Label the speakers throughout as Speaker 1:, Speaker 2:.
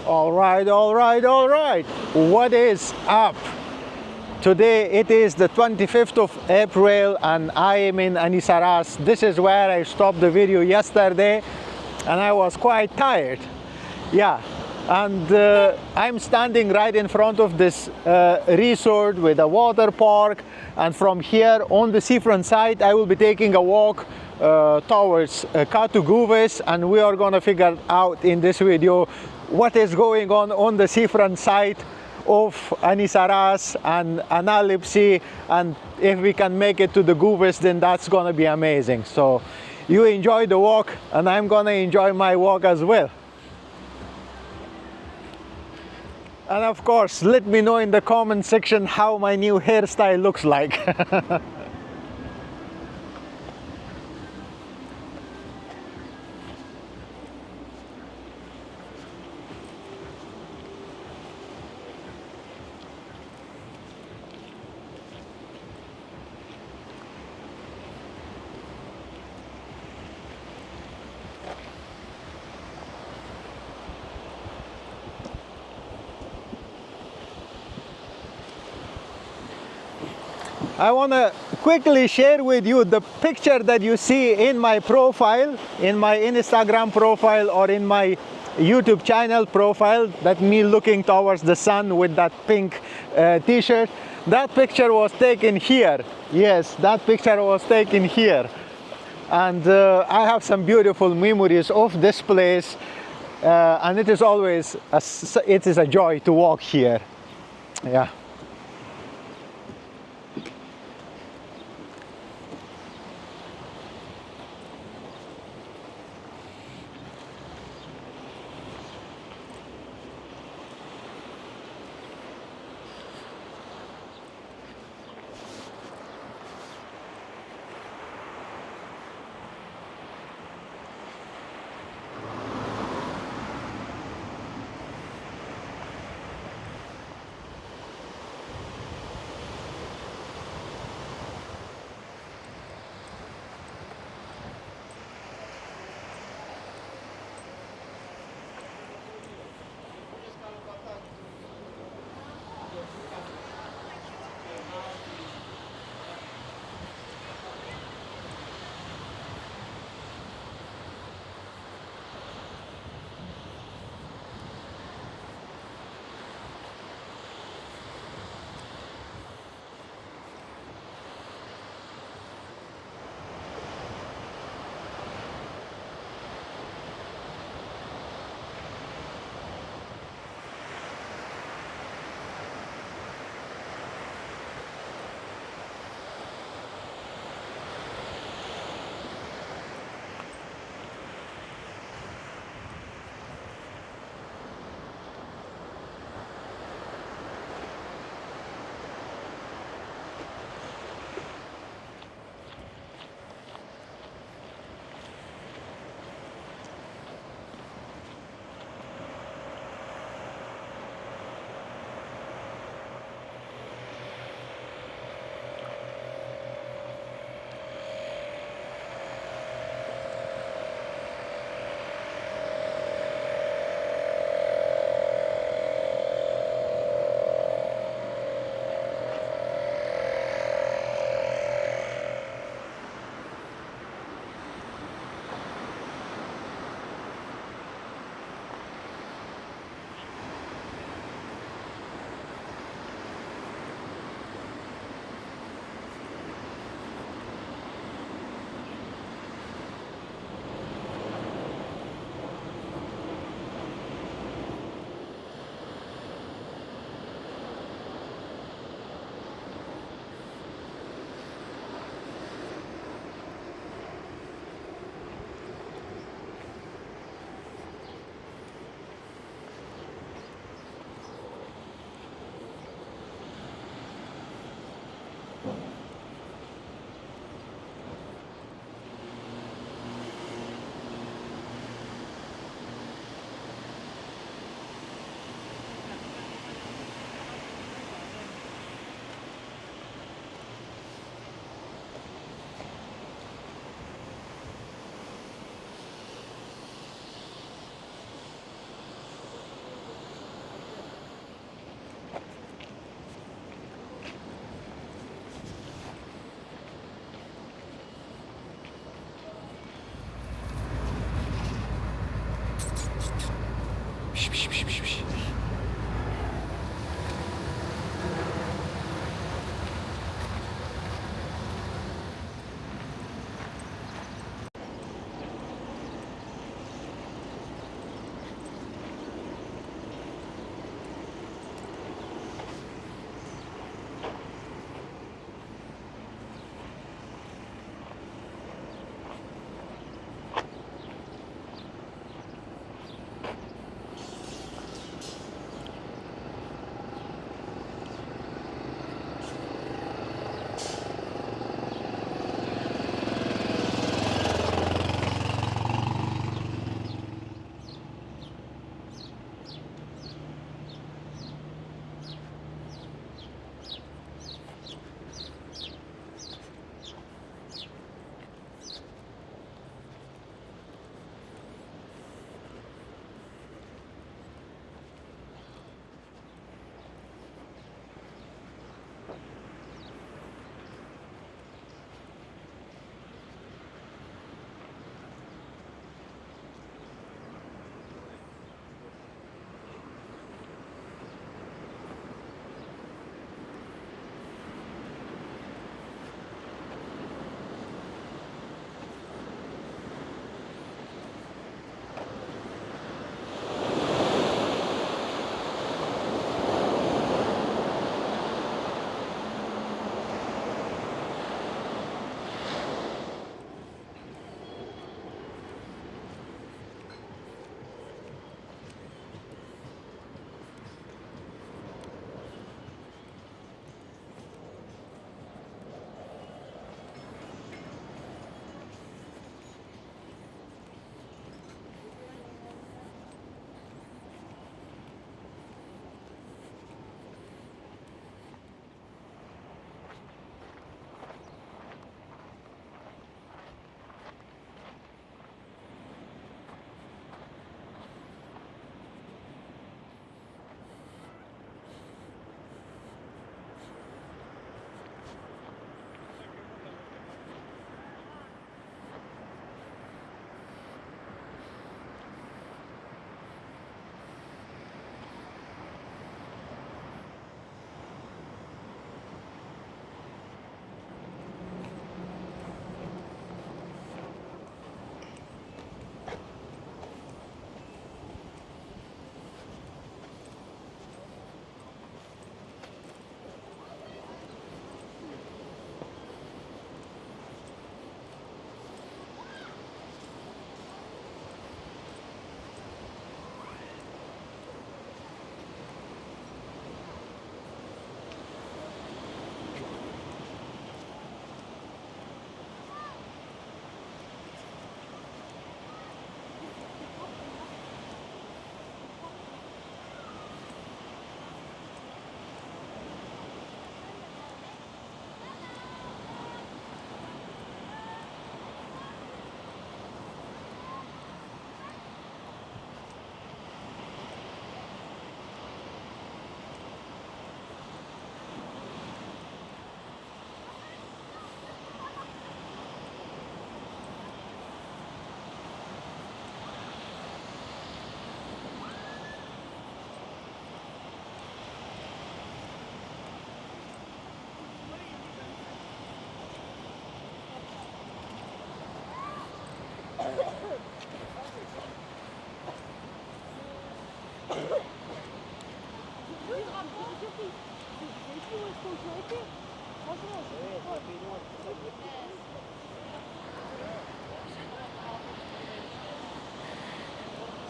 Speaker 1: All right, all right, all right. What is up? Today it is the 25th of April and I am in Anissaras. This is where I stopped the video yesterday and I was quite tired. Yeah, and I'm standing right in front of this resort with a water park, and from here on the seafront side I will be taking a walk towards Kato Gouves, and we are gonna figure out in this video what is going on the seafront side of Anissaras and Analipsi, and if we can make it to the Gouves, then that's gonna be amazing. So you enjoy the walk and I'm gonna enjoy my walk as well. And of course, let me know in the comment section how my new hairstyle looks like. I want to quickly share with you the picture that you see in my profile, in my Instagram profile or in my YouTube channel profile, that me looking towards the sun with that pink t-shirt. That picture was taken here. Yes, that picture was taken here. And I have some beautiful memories of this place, and it is always a joy to walk here. Yeah.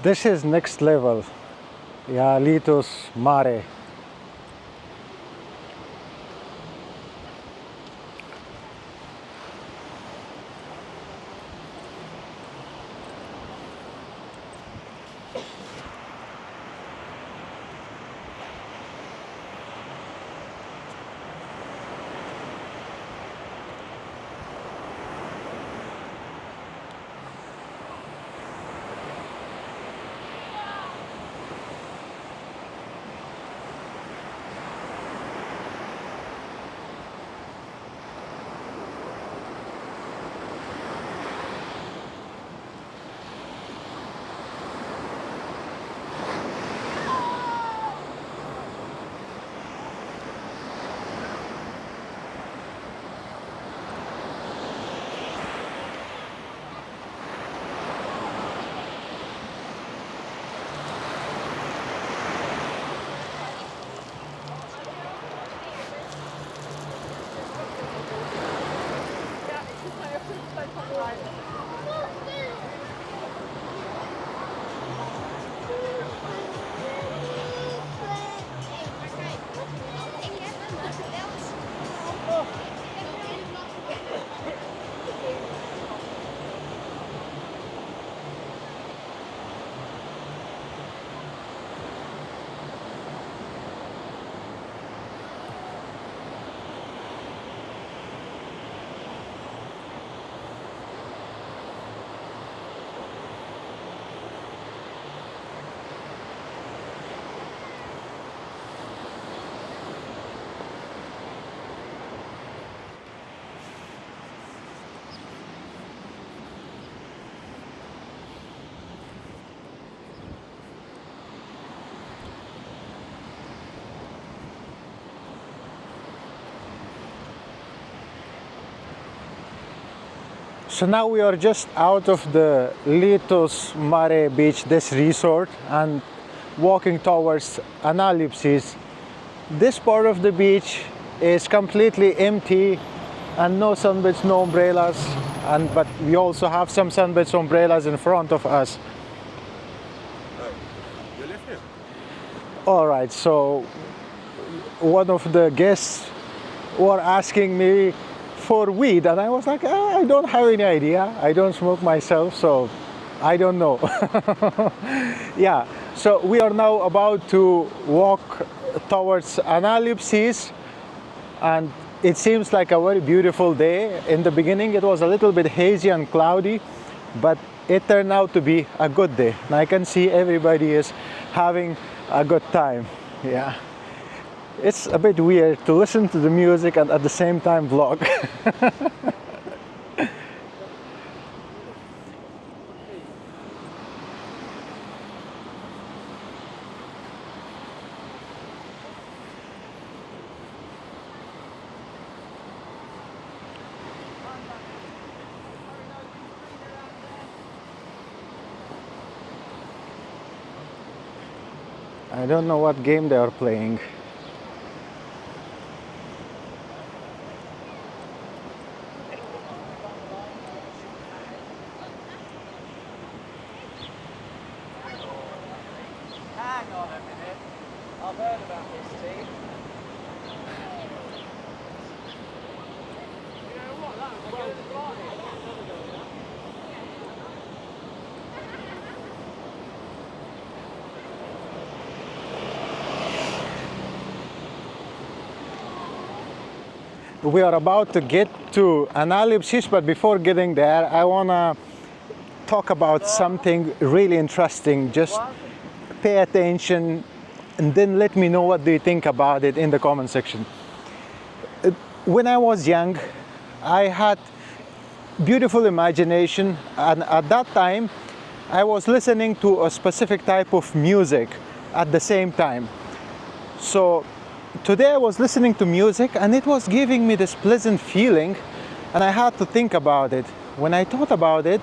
Speaker 1: This is next level. Yeah, Litos Mare. So now we are just out of the Litos Mare beach, this resort, and walking towards Analipsis. This part of the beach is completely empty and no sunbeds, no umbrellas, but we also have some sunbeds umbrellas in front of us.
Speaker 2: You live here?
Speaker 1: All right, so one of the guests were asking me for weed, and I was like, I don't have any idea. I don't smoke myself, so I don't know. Yeah, so we are now about to walk towards Analipsis, and it seems like a very beautiful day. In the beginning, it was a little bit hazy and cloudy, but it turned out to be a good day. And I can see everybody is having a good time. Yeah. It's a bit weird to listen to the music and at the same time vlog. I don't know what game they are playing.
Speaker 3: Hang on a minute. I've heard about this team. You know what? That was well designed.
Speaker 1: We are about to get to Analipsis, but before getting there, I want to talk about something really interesting. Just pay attention and then let me know what do you think about it in the comment section. When I was young, I had beautiful imagination, and at that time I was listening to a specific type of music at the same time. So today I was listening to music and it was giving me this pleasant feeling, and I had to think about it. When I thought about it,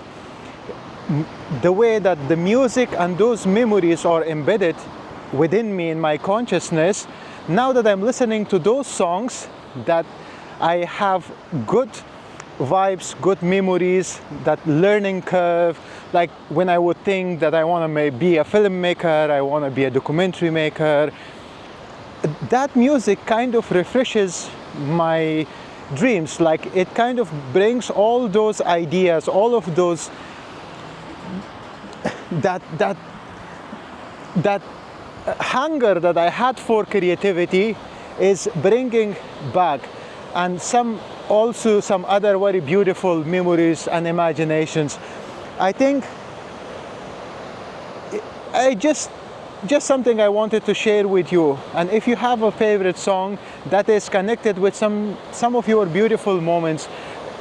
Speaker 1: the way that the music and those memories are embedded within me in my consciousness. Now that I'm listening to those songs, that I have good vibes, good memories, that learning curve, like when I would think that I want to be a filmmaker, I want to be a documentary maker, that music kind of refreshes my dreams. Like it kind of brings all those ideas, all of those that hunger that I had for creativity is bringing back, and some other very beautiful memories and imaginations. I think I just something I wanted to share with you. And if you have a favorite song that is connected with some of your beautiful moments,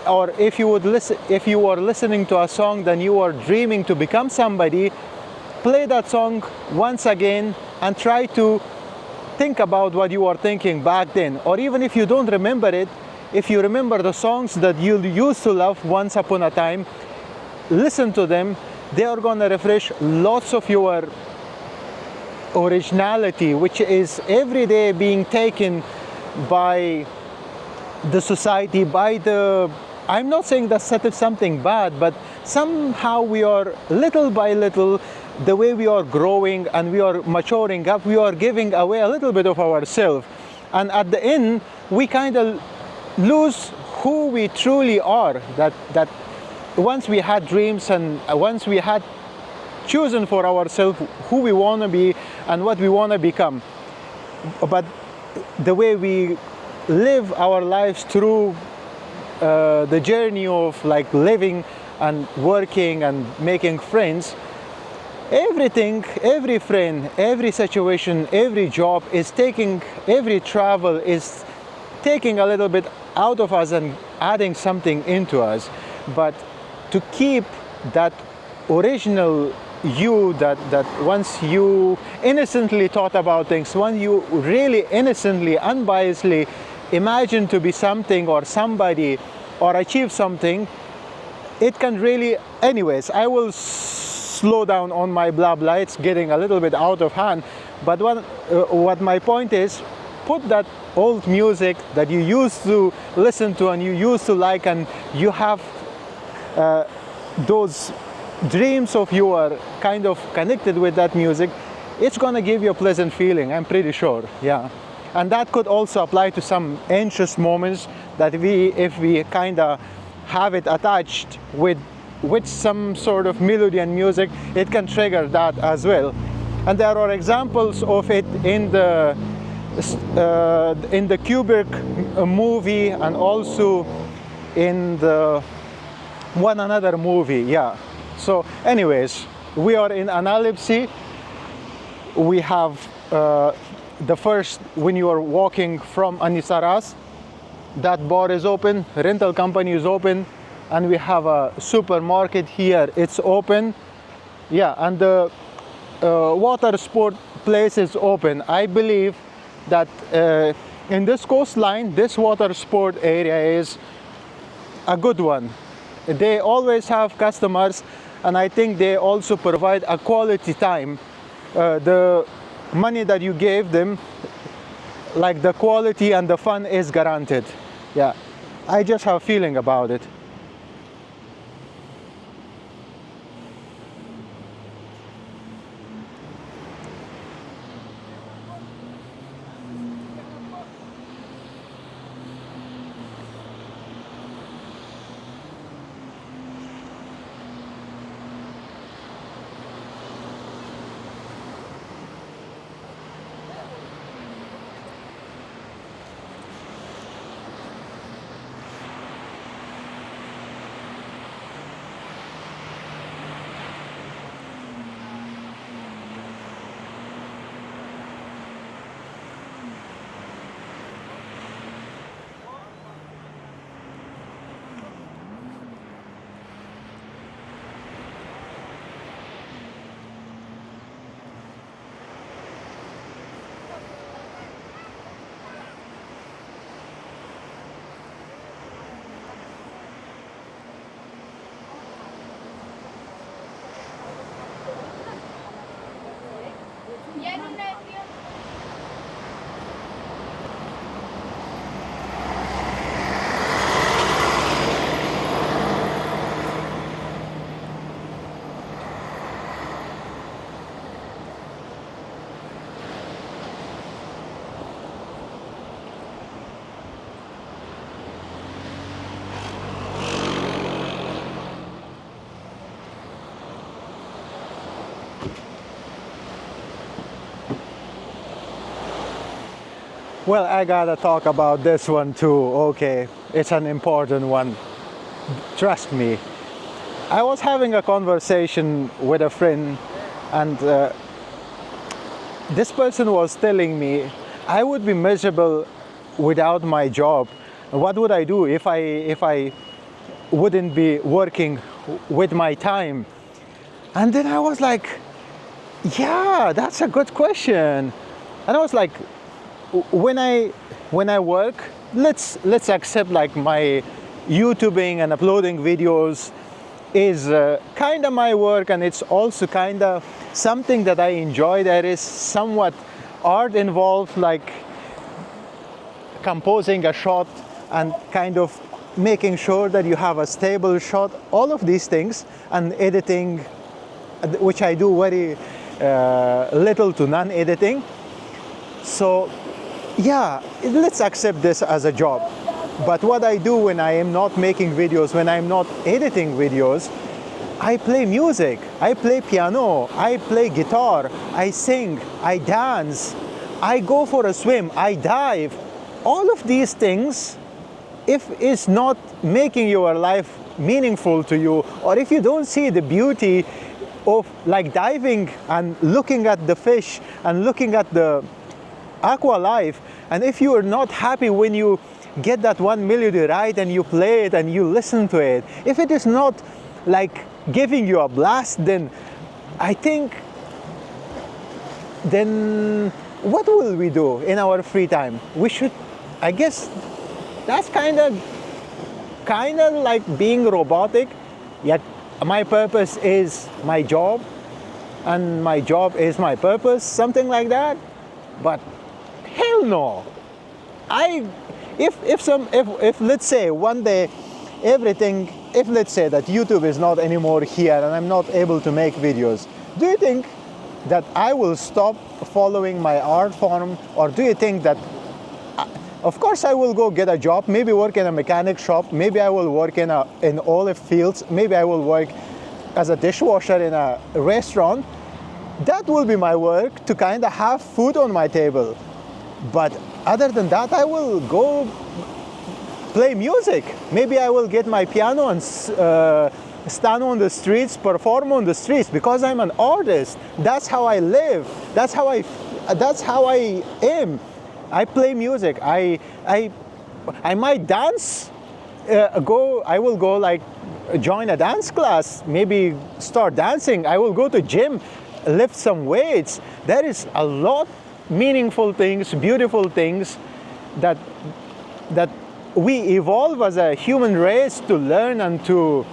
Speaker 1: or if you are listening to a song that you are dreaming to become somebody, play that song once again and try to think about what you were thinking back then. Or even if you don't remember it, if you remember the songs that you used to love once upon a time, listen to them. They are going to refresh lots of your originality, which is every day being taken by the society, I'm not saying that is something bad, but somehow we are, little by little, the way we are growing and we are maturing up, we are giving away a little bit of ourselves. And at the end, we kind of lose who we truly are. That once we had dreams and once we had chosen for ourselves who we want to be and what we want to become. But the way we live our lives through the journey of like living and working and making friends, everything, every friend, every situation, every job is taking, every travel is taking a little bit out of us and adding something into us. But to keep that original you, that once you innocently thought about things, when you really innocently, unbiasedly imagined to be something or somebody or achieve something, it can really, anyways, I will slow down on my blah blah, it's getting a little bit out of hand. But what my point is, put that old music that you used to listen to and you used to like, and you have those dreams of you are kind of connected with that music, it's going to give you a pleasant feeling, I'm pretty sure. Yeah. And that could also apply to some anxious moments that if we kind of have it attached with some sort of melody and music, it can trigger that as well. And there are examples of it in the Kubrick movie, and also in the one another movie. Yeah. So anyways, we are in Analepsy. We have the first, when you are walking from Anissaras, that bar is open, rental company is open, and we have a supermarket here, it's open. Yeah, and the water sport place is open. I believe that in this coastline, this water sport area is a good one. They always have customers, and I think they also provide a quality time. The money that you gave them, like the quality and the fun is guaranteed. Yeah, I just have a feeling about it. Well, I gotta talk about this one too. Okay, it's an important one. Trust me. I was having a conversation with a friend, and this person was telling me I would be miserable without my job. What would I do if I wouldn't be working with my time? And then I was like, yeah, that's a good question. And I was like, when I work, let's accept like my YouTubing and uploading videos is kind of my work, and it's also kind of something that I enjoy. There is somewhat art involved, like composing a shot and kind of making sure that you have a stable shot, all of these things, and editing, which I do very little to none editing. So yeah, let's accept this as a job. But what I do when I am not making videos, when I'm not editing videos, I play music, I play piano, I play guitar, I sing, I dance, I go for a swim, I dive. All of these things, if it's not making your life meaningful to you, or if you don't see the beauty of like diving and looking at the fish and looking at the aqua life, and if you are not happy when you get that one melody right and you play it and you listen to it, if it is not like giving you a blast, then I think, then what will we do in our free time? We should, I guess that's kind of like being robotic, yet my purpose is my job and my job is my purpose, something like that. But hell no. If let's say one day everything, if let's say that YouTube is not anymore here and I'm not able to make videos, do you think that I will stop following my art form? Or do you think that, of course I will go get a job, maybe work in a mechanic shop, maybe I will work in olive fields, maybe I will work as a dishwasher in a restaurant. That will be my work to kind of have food on my table. But other than that, I will go play music. Maybe I will get my piano and stand on the streets, perform on the streets, because I'm an artist. That's how I live. That's how I am. I play music. I might dance. I will go like join a dance class. Maybe start dancing. I will go to gym, lift some weights. There is a lot meaningful things, beautiful things that we evolve as a human race to learn and to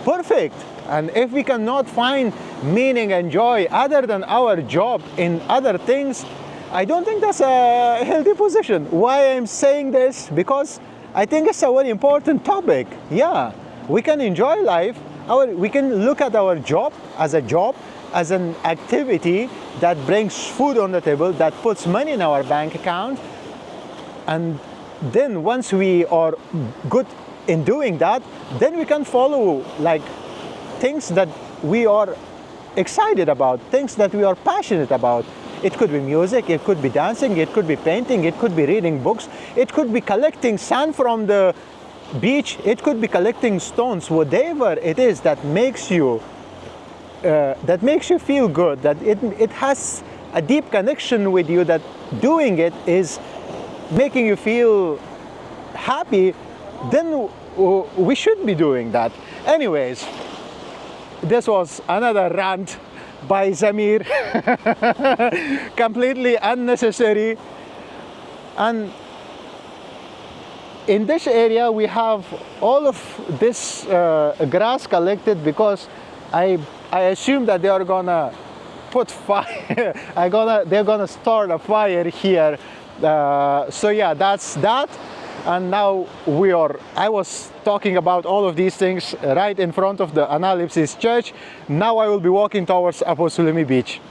Speaker 1: perfect. And if we cannot find meaning and joy other than our job in other things, I don't think that's a healthy position. Why I'm saying this? Because I think it's a very important topic. Yeah, we can enjoy life. We can look at our job, as an activity that brings food on the table, that puts money in our bank account. And then once we are good in doing that, then we can follow like things that we are excited about, things that we are passionate about. It could be music, it could be dancing, it could be painting, it could be reading books, it could be collecting sand from the beach, it could be collecting stones, whatever it is that makes you feel good, that it has a deep connection with you, that doing it is making you feel happy, then we should be doing that. Anyways, this was another rant by Zamir, completely unnecessary. And in this area we have all of this grass collected because I assume that they are gonna put fire. They're gonna start a fire here. So yeah, that's that. And now I was talking about all of these things right in front of the Analypsis Church. Now I will be walking towards Aposelemis Beach.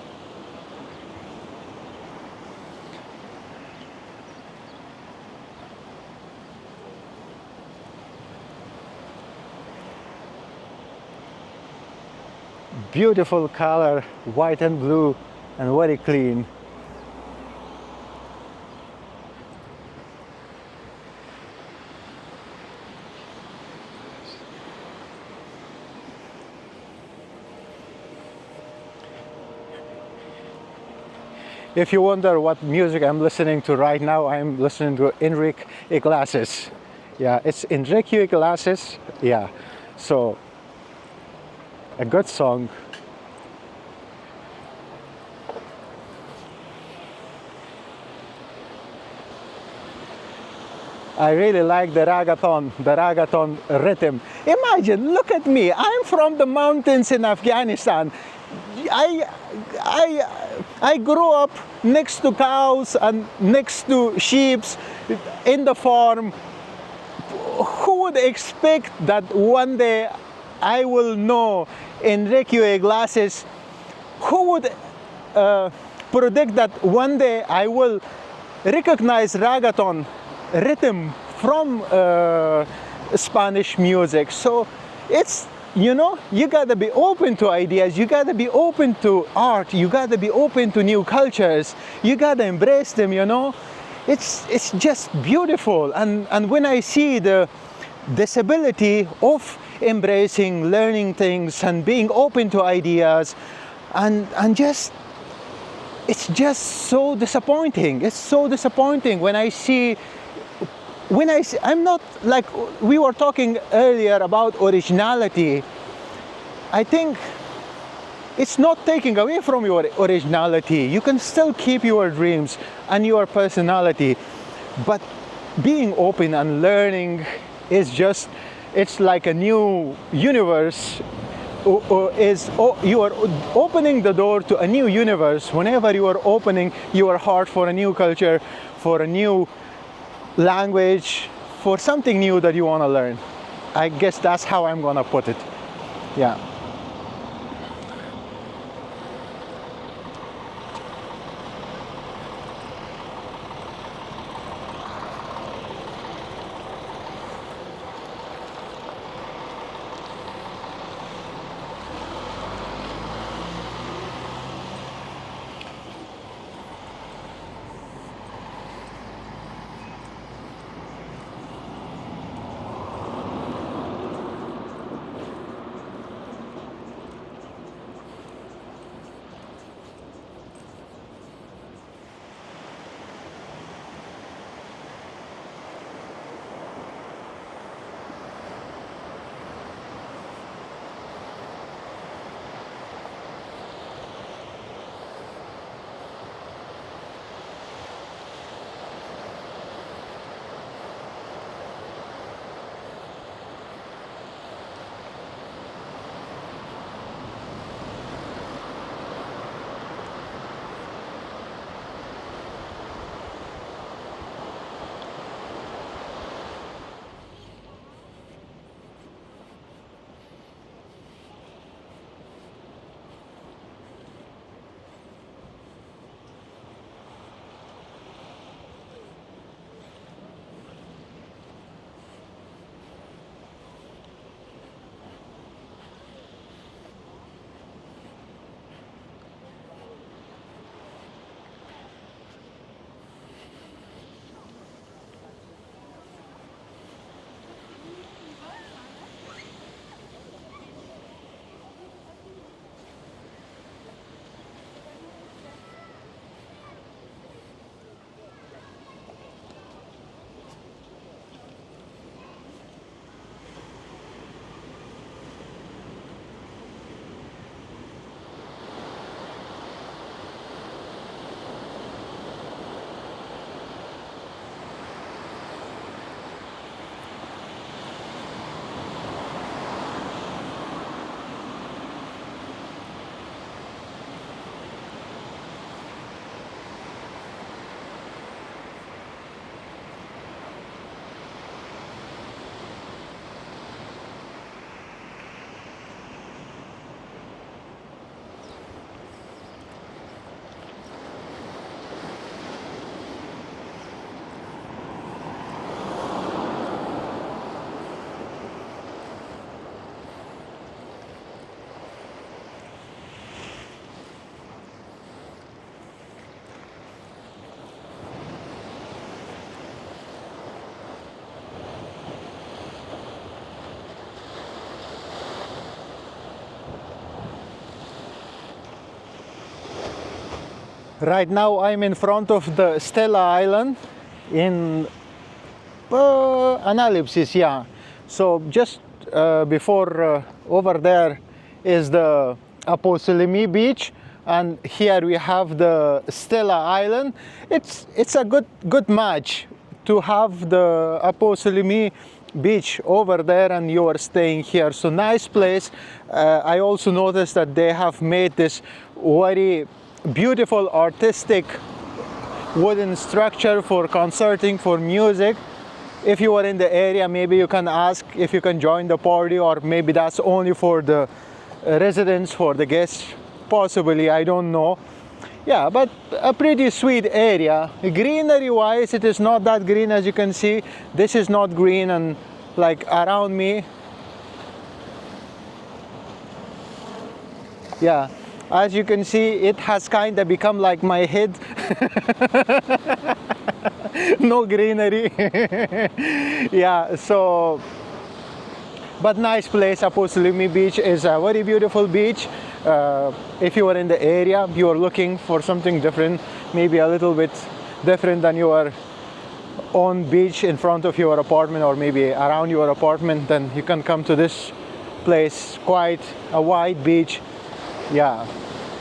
Speaker 1: Beautiful color, white and blue, and very clean. If you wonder what music I'm listening to right now, I'm listening to Enrique Iglesias. Yeah, it's Enrique Iglesias. Yeah, so a good song. I really like the reggaeton rhythm. Imagine, look at me. I'm from the mountains in Afghanistan. I, I, I grew up next to cows and next to sheep in the farm. Who would expect that one day I will know Enrique Iglesias? Who would predict that one day I will recognize reggaeton rhythm from Spanish music? So it's, you know, you gotta be open to ideas, you gotta be open to art, you gotta be open to new cultures, you gotta embrace them, you know. It's just beautiful. And when I see the disability of embracing, learning things and being open to ideas, and just, it's just so disappointing. It's so disappointing when I see, I'm not, like we were talking earlier about originality. I think it's not taking away from your originality. You can still keep your dreams and your personality, but being open and learning is just, it's like a new universe. You are opening the door to a new universe whenever you are opening your heart for a new culture, for a new language, for something new that you want to learn. I guess that's how I'm gonna put it. Yeah. Right now I'm in front of the Stella Island in Analypsis, yeah. So just before over there is the Aposelemis beach, and here we have the Stella Island. It's a good match to have the Aposelemis beach over there and you are staying here. So nice place. I also noticed that they have made this very beautiful artistic wooden structure for concerting, for music. If you are in the area, maybe you can ask if you can join the party, or maybe that's only for the residents, for the guests, possibly, I don't know. Yeah, but a pretty sweet area. Greenery wise, it is not that green, as you can see. This is not green, and like around me, yeah, as you can see, it has kind of become like my head. No greenery. Yeah, so but nice place. Aposelemis beach is a very beautiful beach. If you are in the area, you are looking for something different, maybe a little bit different than your own beach in front of your apartment or maybe around your apartment, then you can come to this place. Quite a wide beach. Yeah,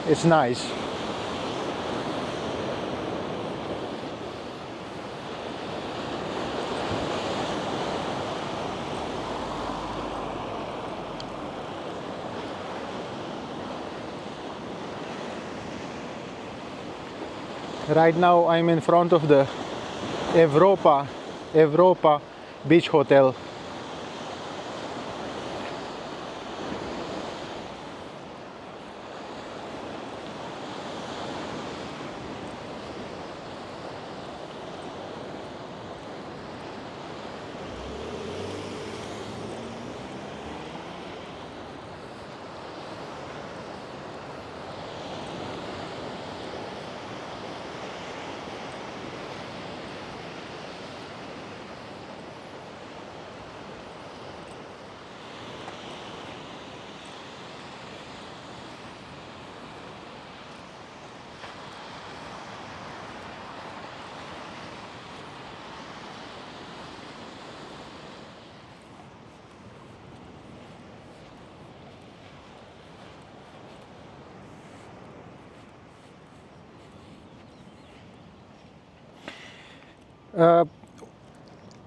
Speaker 1: it's nice. Right now I'm in front of the Europa Beach Hotel.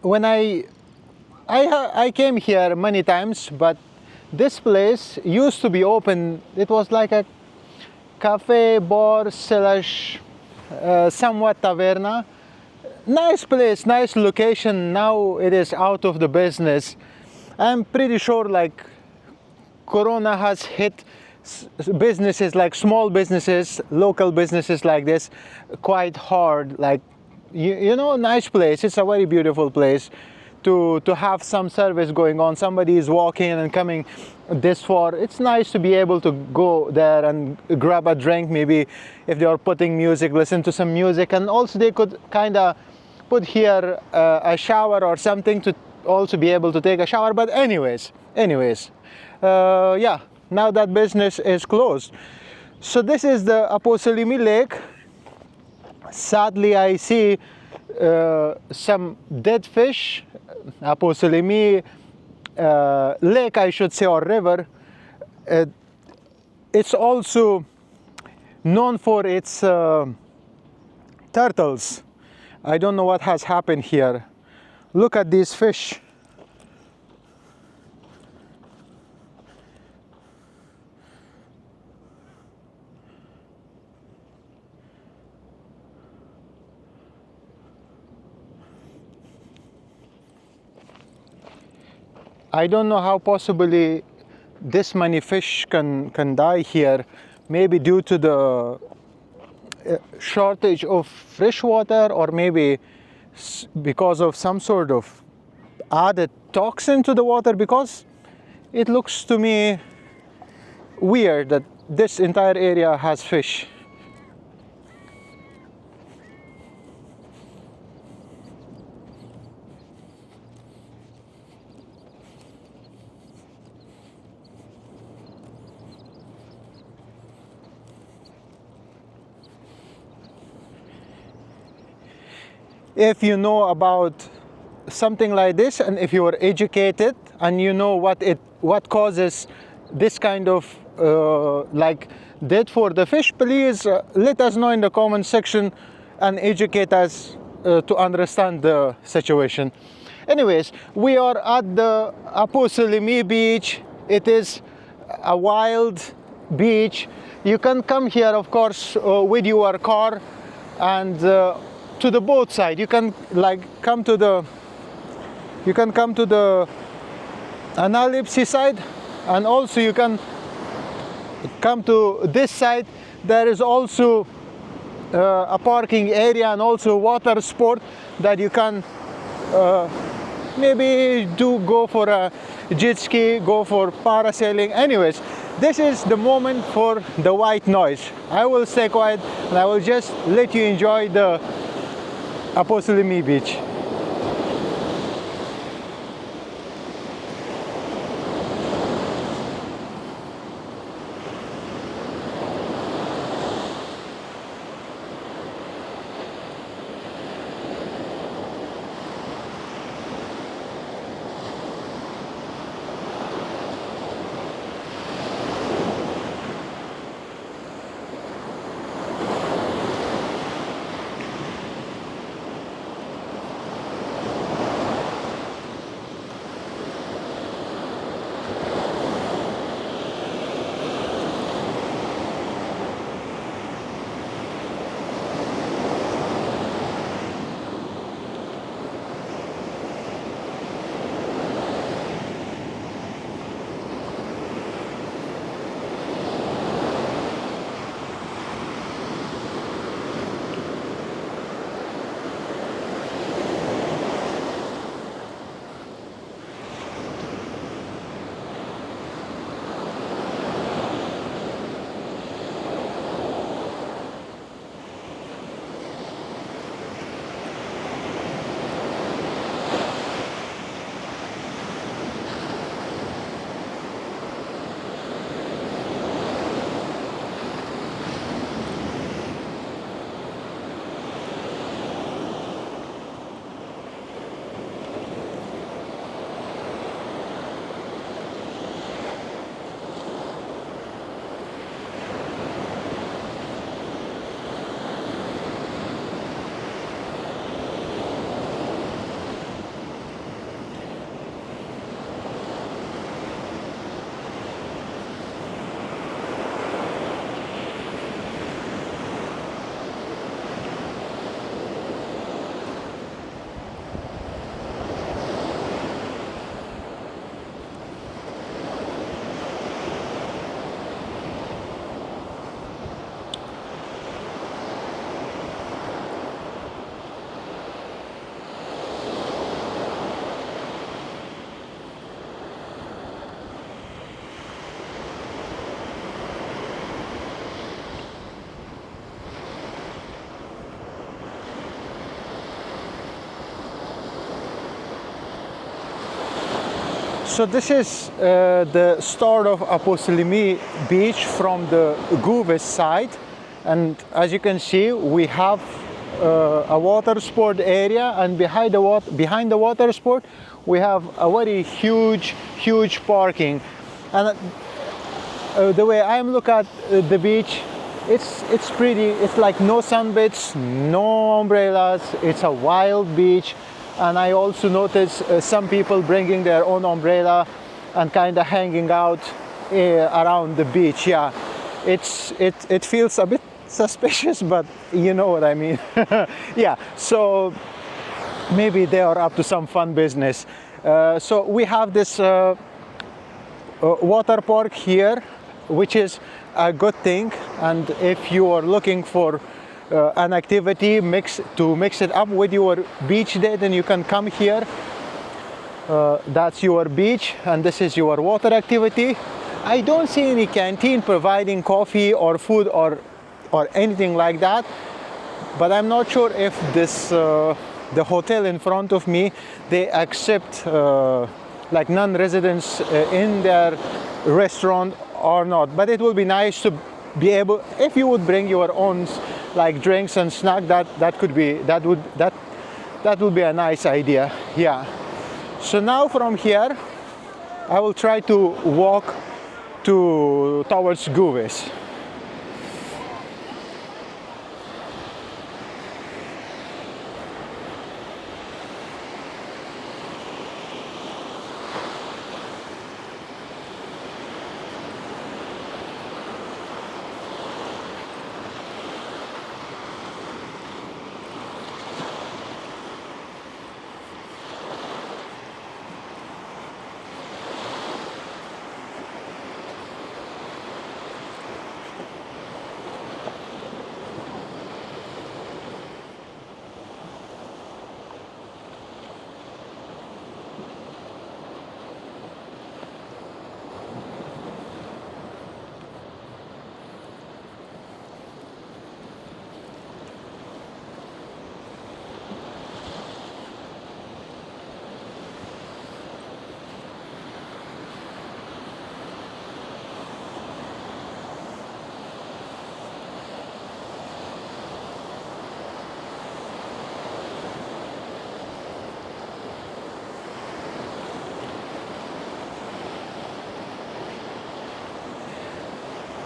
Speaker 1: When I came here many times, but this place used to be open. It was like a cafe, bar, slash somewhat taverna. Nice place, nice location. Now it is out of the business. I'm pretty sure like Corona has hit businesses, like small businesses, local businesses like this, quite hard. Like, you know, nice place. It's a very beautiful place to have some service going on. Somebody is walking and coming this far. It's nice to be able to go there and grab a drink, maybe if they are putting music, listen to some music, and also they could kind of put here a shower or something to also be able to take a shower. But anyways, yeah, now that business is closed. So this is the Aposelemis lake. Sadly, I see some dead fish. Aposelemis lake, I should say, or river. It's also known for its turtles. I don't know what has happened here. Look at these fish. I don't know how possibly this many fish can die here. Maybe due to the shortage of fresh water, or maybe because of some sort of added toxin to the water, because it looks to me weird that this entire area has fish. if you know about something like this, and if you are educated and you know what causes this kind of like death for the fish, please let us know in the comment section and educate us to understand the situation. Anyways, we are at the Aposelemis beach. It is a wild beach. You can come here, of course, with your car, and to the boat side. You can come to the Analipsi side, and also you can come to this side. There is also a parking area and also water sport that you can maybe go for a jet ski, go for parasailing. Anyways, this is the moment for the white noise. I will stay quiet and I will just let you enjoy the Aposelemis beach. So this is the start of Aposelemis beach from the Gouves side, and as you can see we have a water sport area, and behind the water sport we have a very huge parking. And the way I'm looking at the beach, it's pretty. It's like no sunbeds, no umbrellas. It's a wild beach. And I also noticed some people bringing their own umbrella and kind of hanging out around the beach. Yeah, it feels a bit suspicious, but you know what I mean. Yeah, so maybe they are up to some fun business. So we have this water park here, which is a good thing. And if you are looking for an activity to mix it up with your beach day, then you can come here. That's your beach and this is your water activity. I don't see any canteen providing coffee or food or anything like that, but I'm not sure if this the hotel in front of me, they accept like non-residents in their restaurant or not. But it will be nice to be able, if you would bring your own like drinks and snack, that That will be a nice idea, yeah. So now from here, I will try to walk towards Gouves.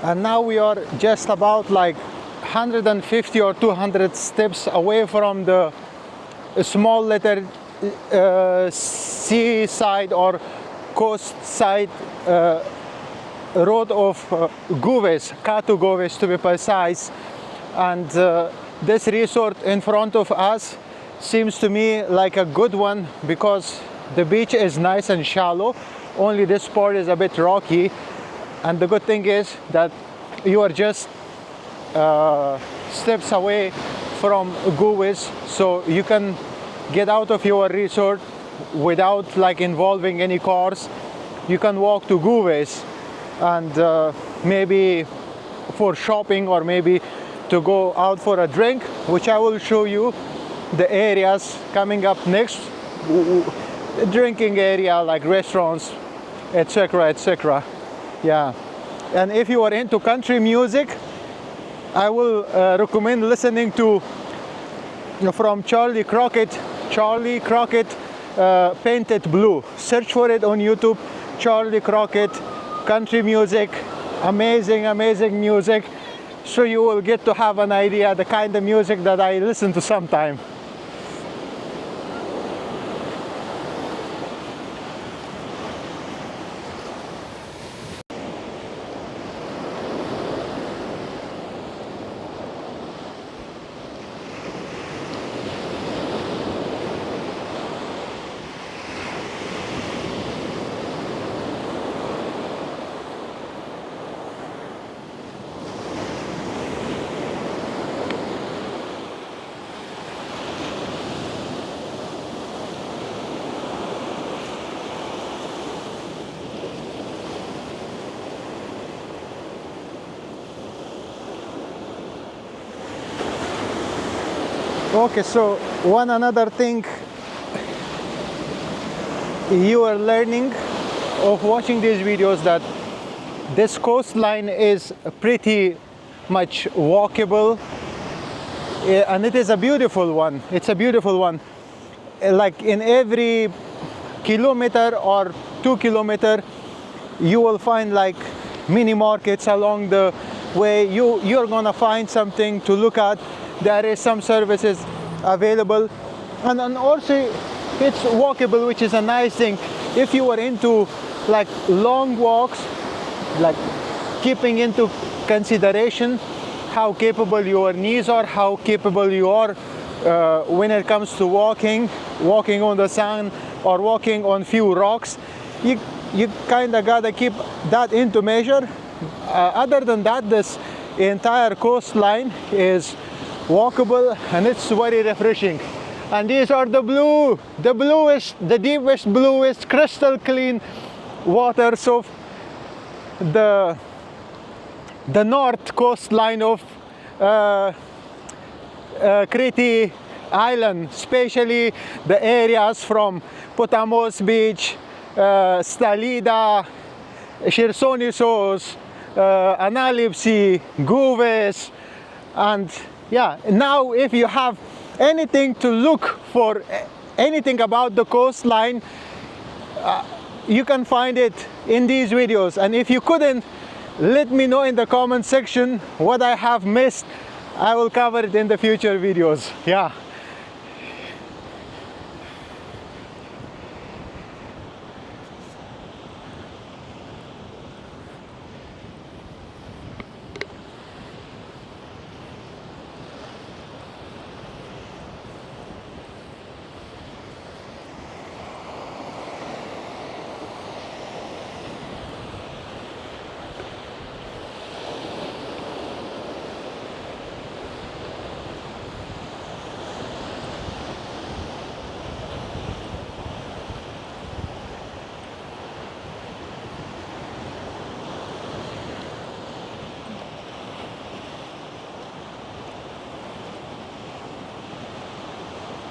Speaker 1: And now we are just about like 150 or 200 steps away from the small letter seaside or coast side road of Gouves, Kato Gouves to be precise. And this resort in front of us seems to me like a good one because the beach is nice and shallow, only this part is a bit rocky. And the good thing is that you are just steps away from Gouves, so you can get out of your resort without like involving any cars. You can walk to Gouves and maybe for shopping or maybe to go out for a drink, which I will show you the areas coming up next. Drinking area like restaurants, etc, etc. Yeah, and if you are into country music, I will recommend listening to from Charlie Crockett, Painted Blue. Search for it on YouTube, Charlie Crockett, country music, amazing music. So you will get to have an idea the kind of music that I listen to sometime. Okay, so one another thing you are learning of watching these videos, that this coastline is pretty much walkable, and it is a beautiful one. It's a beautiful one. Like in every kilometer or 2 kilometer, you will find like mini markets along the way. You're gonna find something to look at. There is some services available, and also it's walkable, which is a nice thing. If you are into like long walks, like keeping into consideration how capable your knees are, how capable you are when it comes to walking on the sand or walking on few rocks, you kind of gotta keep that into measure. Other than that, this entire coastline is walkable and it's very refreshing. And these are the deepest, bluest, crystal clean waters of the north coastline of Crete Island, especially the areas from Potamos Beach, Stalida, Hersonissos, Anisaras, Gouves. And yeah, now if you have anything to look for, anything about the coastline, you can find it in these videos. And if you couldn't, let me know in the comment section what I have missed. I will cover it in the future videos. Yeah.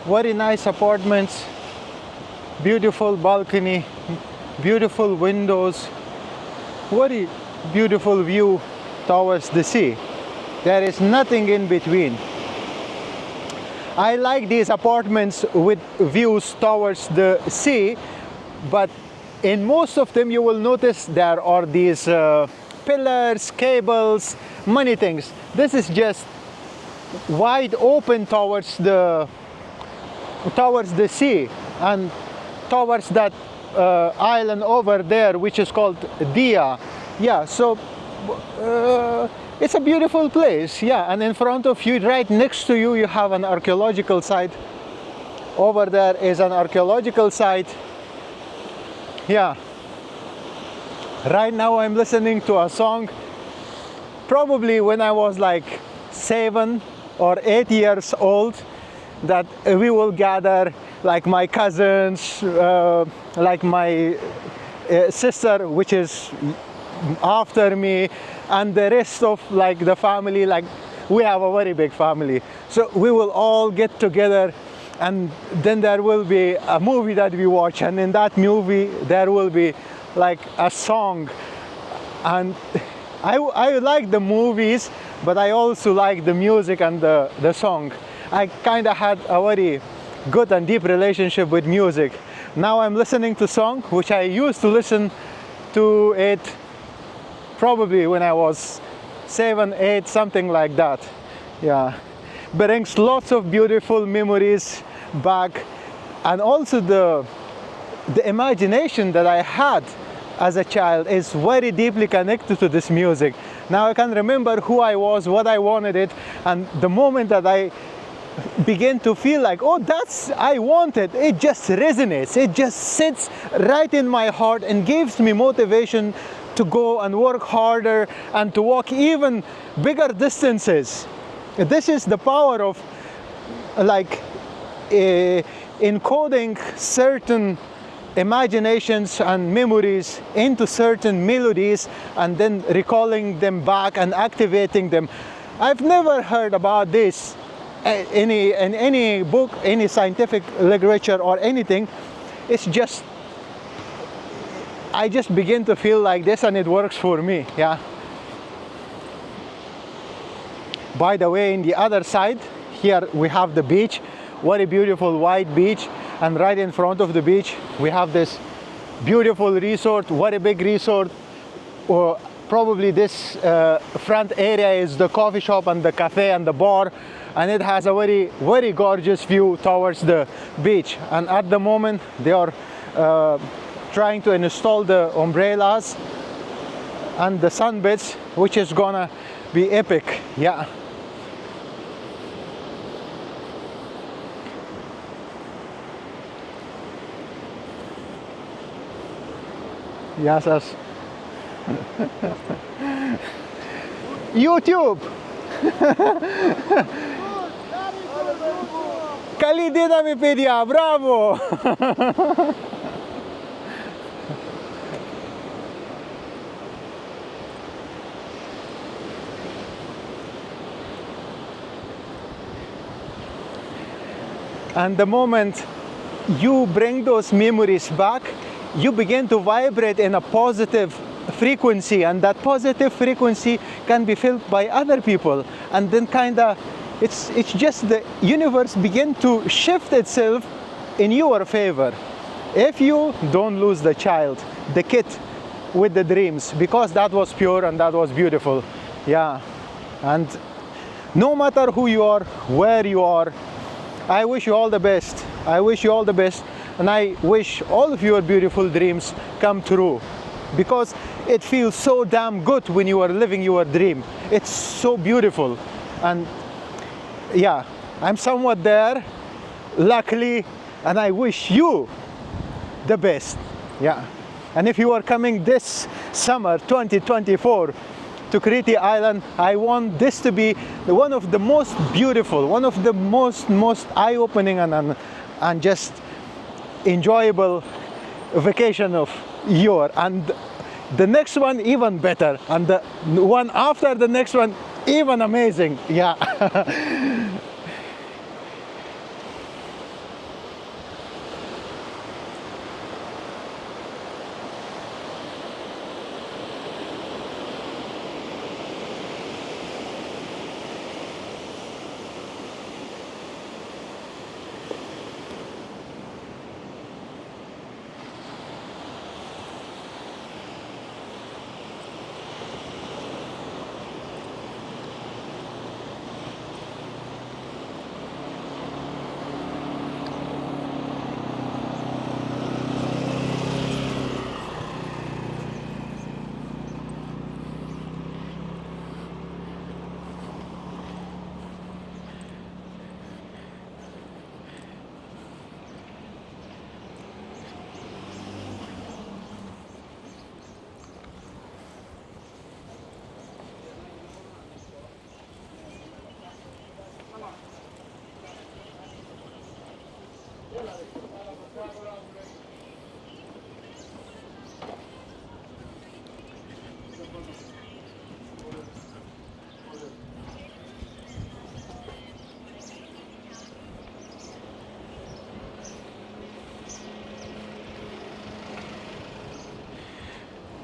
Speaker 1: Very nice apartments, beautiful balcony, beautiful windows, very beautiful view towards the sea. There is nothing in between. I like these apartments with views towards the sea, but in most of them you will notice there are these pillars, cables, many things. This is just wide open towards the sea and towards that island over there, which is called Dia. Yeah, so it's a beautiful place. Yeah, and in front of you, right next to you, you have an archaeological site. Over there is an archaeological site. Yeah. Right now I'm listening to a song, probably when I was like 7 or 8 years old, that we will gather, like my cousins, like my sister, which is after me, and the rest of like the family. Like, we have a very big family, so we will all get together, and then there will be a movie that we watch, and in that movie there will be like a song. And I like the movies, but I also like the music and the song. I kind of had a very good and deep relationship with music. Now I'm listening to song, which I used to listen to it probably when I was 7, 8, something like that. Yeah, brings lots of beautiful memories back, and also the imagination that I had as a child is very deeply connected to this music. Now I can remember who I was, what I wanted it, and the moment that I begin to feel like, oh, that's I want it, it just resonates, it just sits right in my heart and gives me motivation to go and work harder and to walk even bigger distances. This is the power of like encoding certain imaginations and memories into certain melodies and then recalling them back and activating them. I've never heard about this in any book, any scientific literature or anything. It's just, I just begin to feel like this, and it works for me. Yeah. By the way, in the other side, here we have the beach, very beautiful white beach, and right in front of the beach we have this beautiful resort, very big resort. Probably this front area is the coffee shop and the cafe and the bar, and it has a very, very gorgeous view towards the beach. And at the moment they are trying to install the umbrellas and the sunbeds, which is gonna be epic. Yeah. Yes, yes. YouTube. Kali din namin pedia, bravo. And the moment you bring those memories back, you begin to vibrate in a positive frequency, and that positive frequency can be felt by other people, and then kind of it's just the universe begin to shift itself in your favor. If you don't lose the child, the kid with the dreams, because that was pure and that was beautiful. Yeah. And no matter who you are, where you are, I wish you all the best. I wish you all the best, and I wish all of your beautiful dreams come true, because it feels so damn good when you are living your dream. It's so beautiful. And yeah, I'm somewhat there, luckily, and I wish you the best. Yeah. And if you are coming this summer 2024 to Crete Island, I want this to be one of the most beautiful, one of the most eye-opening and just enjoyable vacation of your, and the next one even better, and the one after the next one even amazing. Yeah.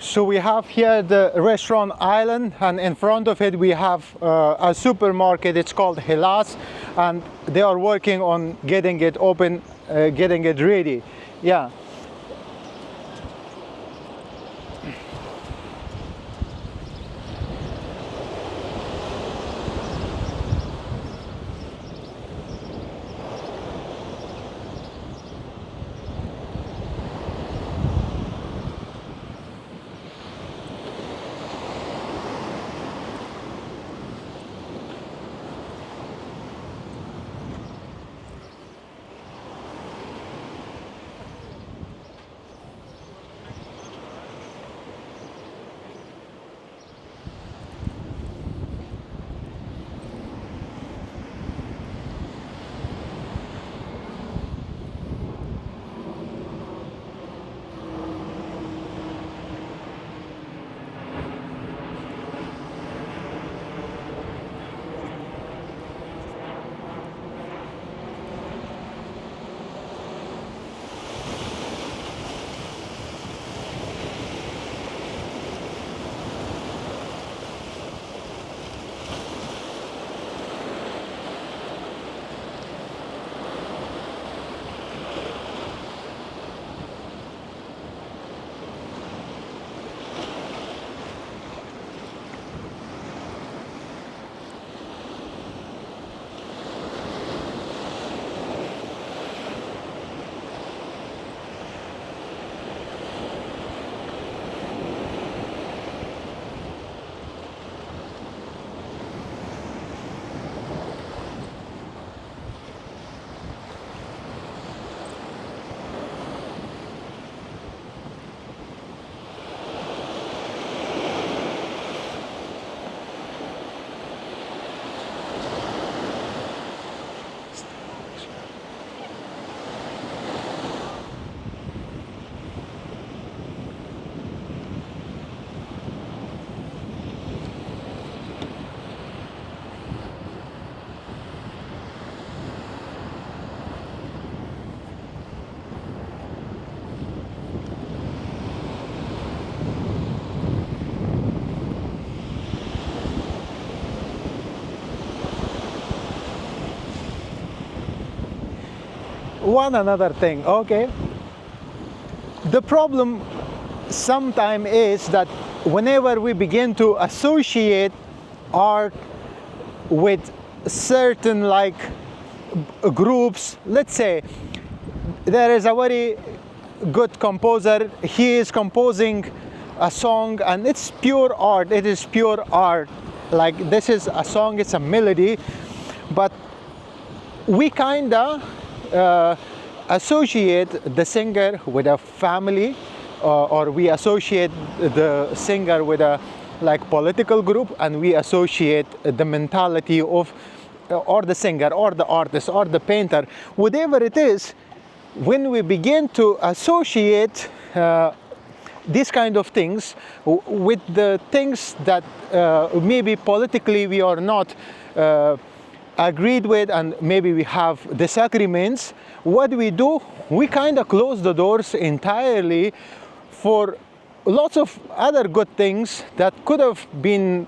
Speaker 1: So we have here the restaurant island, and in front of it we have a supermarket. It's called Hellas, and they are working on getting it open, getting it ready. Yeah. one another thing. Okay. The problem sometimes is that whenever we begin to associate art with certain like groups, let's say there is a very good composer, he is composing a song and it's pure art, it is pure art, like this is a song, it's a melody, but we kinda associate the singer with a family, or we associate the singer with a like political group, and we associate the mentality of or the singer or the artist or the painter, whatever it is. When we begin to associate these kind of things with the things that maybe politically we are not agreed with, and maybe we have disagreements, what we do, we kind of close the doors entirely for lots of other good things that could have been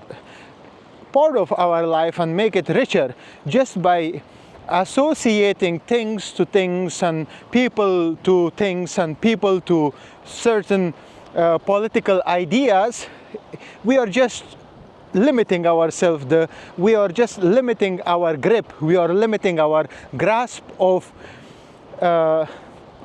Speaker 1: part of our life and make it richer, just by associating things to things and people to things and people to certain political ideas. We are just limiting ourselves, we are just limiting our grip, we are limiting our grasp of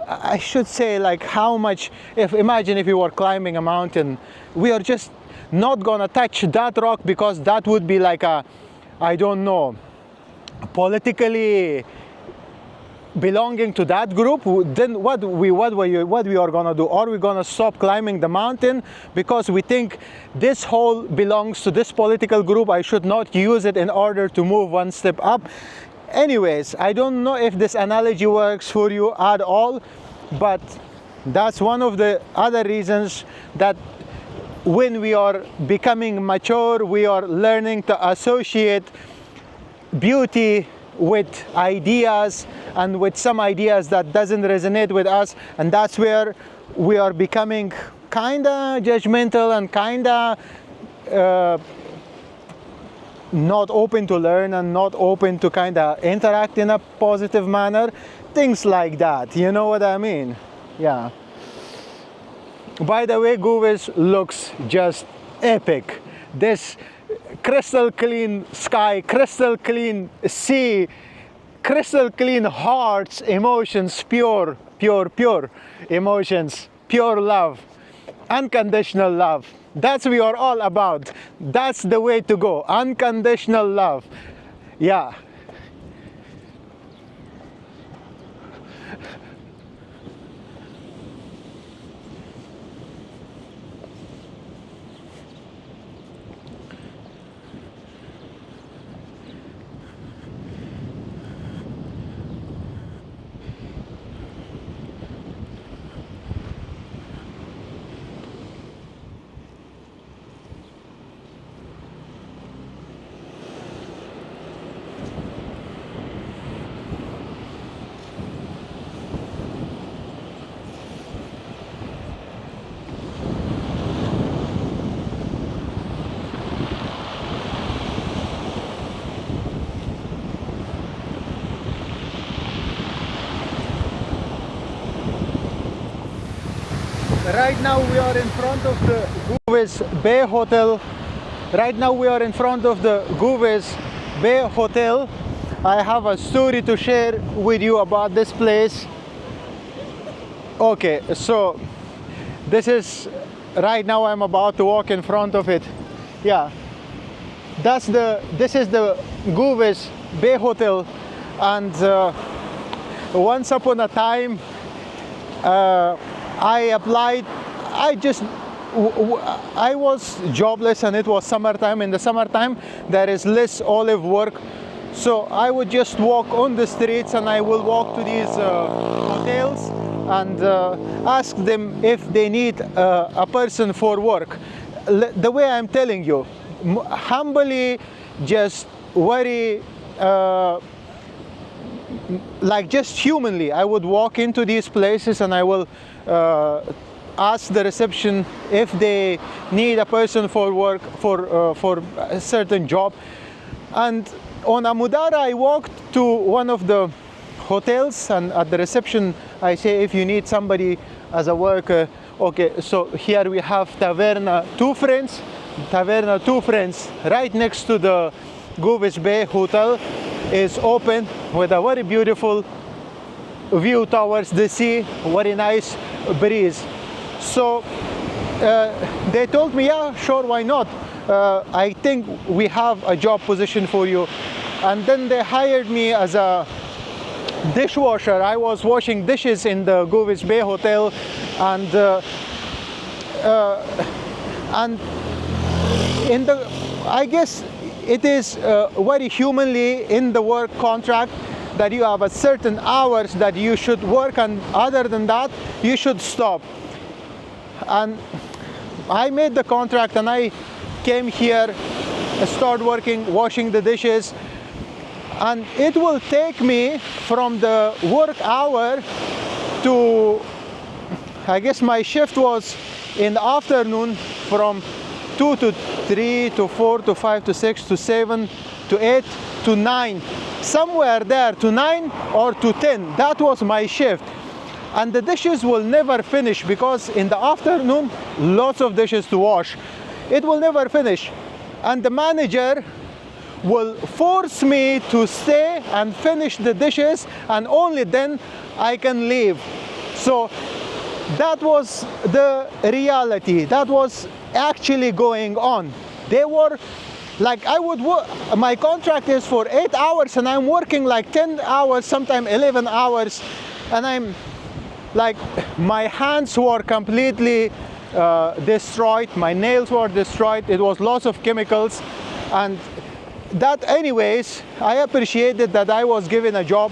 Speaker 1: I should say, like how much, imagine if you were climbing a mountain, we are just not gonna touch that rock because that would be like a, I don't know, politically belonging to that group. Then what we are gonna do? Are we gonna stop climbing the mountain because we think this hole belongs to this political group, I should not use it in order to move one step up? Anyways, I don't know if this analogy works for you at all, but that's one of the other reasons that when we are becoming mature, we are learning to associate beauty with ideas, and with some ideas that doesn't resonate with us, and that's where we are becoming kinda judgmental and kinda not open to learn and not open to kinda interact in a positive manner, things like that, you know what I mean? Yeah. By the way, Gouves looks just epic. This crystal clean sky, crystal clean sea, crystal clean hearts, emotions, pure emotions, pure love, unconditional love. That's what we are all about. That's the way to go, unconditional love. Yeah. Right now we are in front of the Gouves Bay Hotel. Right now we are in front of the Gouves Bay Hotel. I have a story to share with you about this place. Okay, so this is, right now I'm about to walk in front of it. Yeah, this is the Gouves Bay Hotel, and once upon a time I applied, I was jobless and it was summertime. In the summertime there is less olive work, so I would just walk on the streets and I will walk to these hotels and ask them if they need a person for work. The way I'm telling you, humbly, just very like just humanly, I would walk into these places and I will ask the reception if they need a person for work, for a certain job. And on Amudara I walked to one of the hotels, and at the reception I say, if you need somebody as a worker, okay. So here we have Taverna Two Friends right next to the Gouves Bay Hotel. Is open with a very beautiful view towards the sea, very nice breeze. So they told me, yeah, sure, why not? I think we have a job position for you. And then they hired me as a dishwasher. I was washing dishes in the Gouves Bay Hotel, and in the, I guess it is very humanly in the work contract that you have a certain hours that you should work, and other than that you should stop. And I made the contract, and I came here, start working, washing the dishes, and it will take me from the work hour to, I guess my shift was in the afternoon, from 2 to 3 to 4 to 5 to 6 to 7 to 8 to 9, somewhere there, to 9 or to 10. That was my shift. And the dishes will never finish, because in the afternoon lots of dishes to wash. It will never finish, and the manager will force me to stay and finish the dishes, and only then I can leave. So that was the reality. That was actually going on. They were like, I would work, my contract is for 8 hours, and I'm working like 10 hours, sometimes 11 hours, and I'm like, my hands were completely destroyed, my nails were destroyed, it was lots of chemicals. And that, anyways, I appreciated that I was given a job,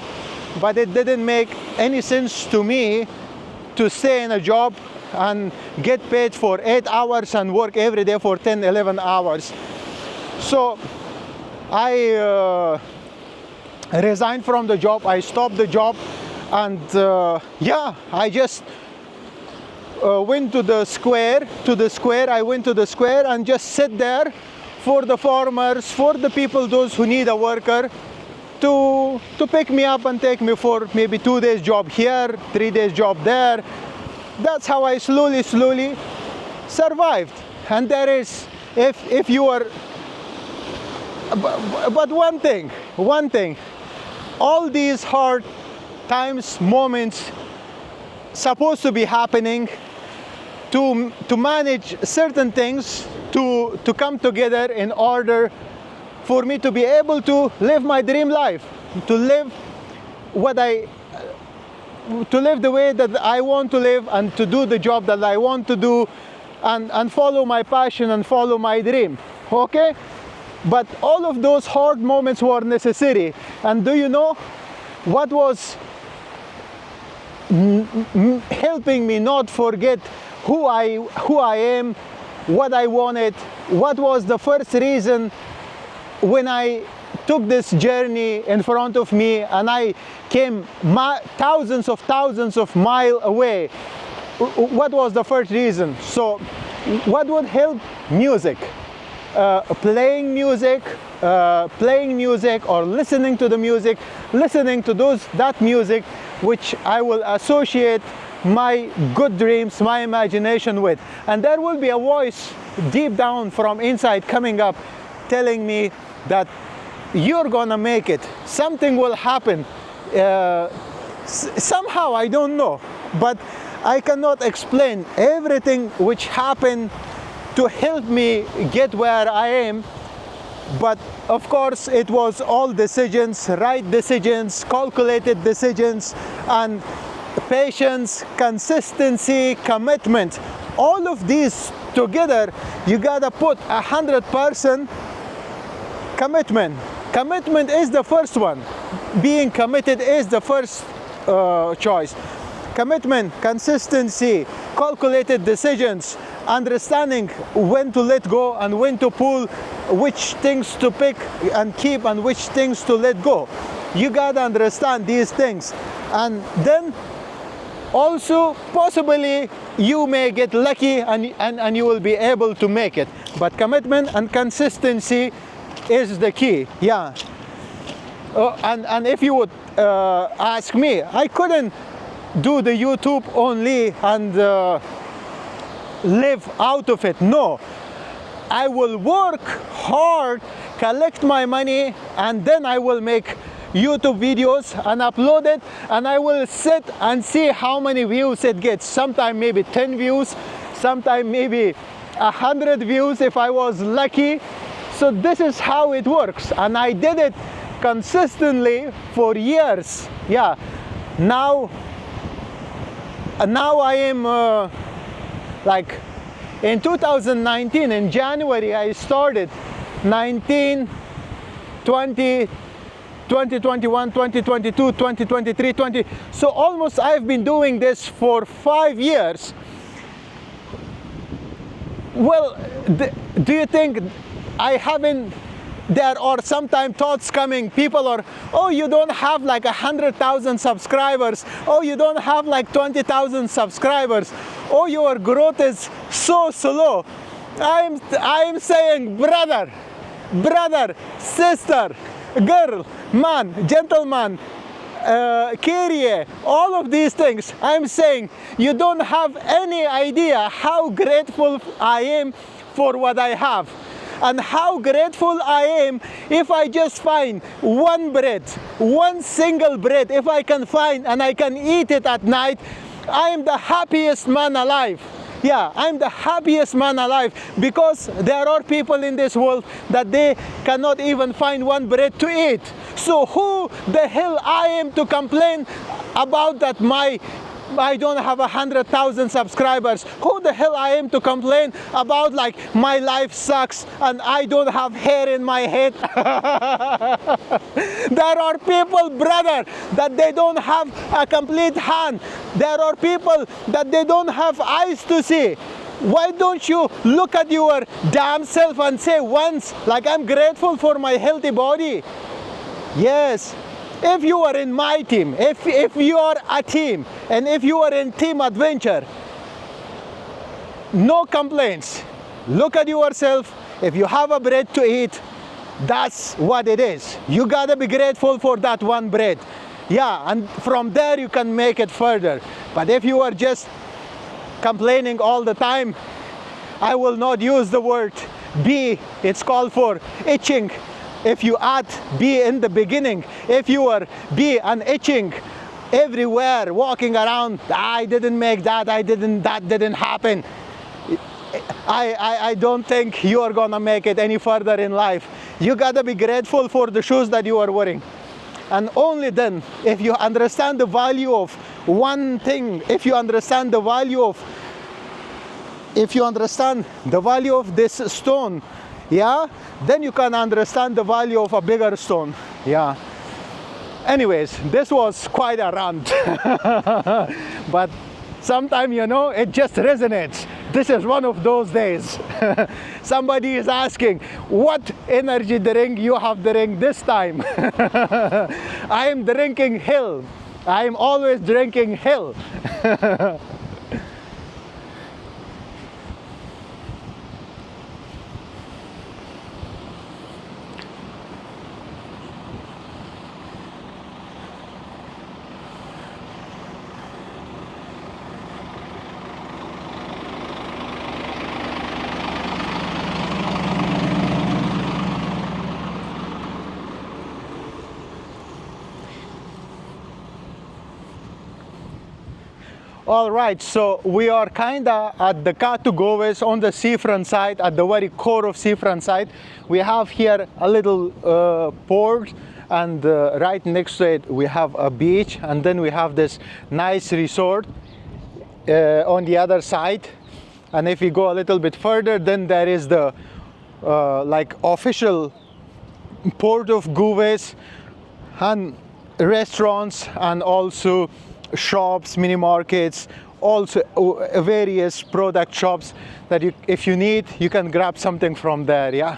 Speaker 1: but it didn't make any sense to me to stay in a job and get paid for 8 hours and work every day for 10, 11 hours. So I resigned from the job, I stopped the job, and yeah, I just went to the square, I went to the square and just sit there for the farmers, for the people, those who need a worker, to pick me up and take me for maybe 2 days job here, 3 days job there. That's how I slowly survived. And there is, if you are, but one thing, all these hard times, moments, supposed to be happening to manage certain things, to come together in order for me to be able to live my dream life, to live the way that I want to live, and to do the job that I want to do, and follow my passion and follow my dream. Okay? But all of those hard moments were necessary. And do you know what was helping me not forget who I am, what I wanted? What was the first reason when I took this journey in front of me and I came thousands of miles away? What was the first reason? So what would help? Music. Playing music or listening to the music, listening to that music which I will associate my good dreams, my imagination with. And there will be a voice deep down from inside coming up, telling me that you're gonna make it, something will happen. Somehow, I don't know, but I cannot explain everything which happened to help me get where I am. But of course it was all decisions, right decisions, calculated decisions, and patience, consistency, commitment. All of these together, you gotta put 100% commitment. Commitment is the first one. Being committed is the first choice. Commitment, consistency, calculated decisions, understanding when to let go and when to pull, which things to pick and keep and which things to let go. You gotta understand these things, and then also possibly you may get lucky and you will be able to make it. But commitment and consistency is the key. Yeah. And if you would ask me. I couldn't do the YouTube only and live out of it. No, I will work hard, collect my money, and then I will make YouTube videos and upload it, and I will sit and see how many views it gets. Sometime maybe 10 views, sometime maybe 100 views if I was lucky. So this is how it works, and I did it consistently for years. Yeah, now I am like in 2019 in January I started 19, 20, 2021, 2022, 2023, 20. So almost I've been doing this for 5 years. Well, do you think I haven't? There are sometimes thoughts coming, people are, oh, you don't have like 100,000 subscribers, oh, you don't have like 20,000 subscribers, oh, your growth is so slow. I'm saying, brother, sister, girl, man, gentleman, Kyrie, all of these things, I'm saying you don't have any idea how grateful I am for what I have. And how grateful I am if I just find one bread, one single bread, if I can find and I can eat it at night, I am the happiest man alive. Yeah, I'm the happiest man alive, because there are people in this world that they cannot even find one bread to eat. So who the hell I am to complain about that I don't have 100,000 subscribers? Who the hell I am to complain about like my life sucks and I don't have hair in my head? There are people, brother, that they don't have a complete hand. There are people that they don't have eyes to see. Why don't you look at your damn self and say once, like, I'm grateful for my healthy body? Yes. If you are in my team, if you are a team, and if you are in team adventure, no complaints. Look at yourself. If you have a bread to eat, that's what it is. You gotta be grateful for that one bread. Yeah, and from there you can make it further. But if you are just complaining all the time, I will not use the word be. It's called for itching. If you add be in the beginning, if you are be and itching everywhere, walking around, I didn't make that, that didn't happen, I don't think you are gonna make it any further in life. You gotta be grateful for the shoes that you are wearing. And only then, if you understand the value of one thing, if you understand the value of this stone, yeah, then you can understand the value of a bigger stone. Yeah. Anyways, this was quite a rant. But sometimes, you know, it just resonates. This is one of those days. Somebody is asking, what energy drink you have drank this time? I am drinking Hill. I am always drinking Hill. All right, so we are kinda at the Kato Gouves on the seafront side, at the very core of seafront side. We have here a little port, and right next to it we have a beach, and then we have this nice resort on the other side. And if we go a little bit further, then there is the like official port of Gouves, and restaurants, and also shops, mini markets, also various product shops that you, if you need, you can grab something from there. Yeah.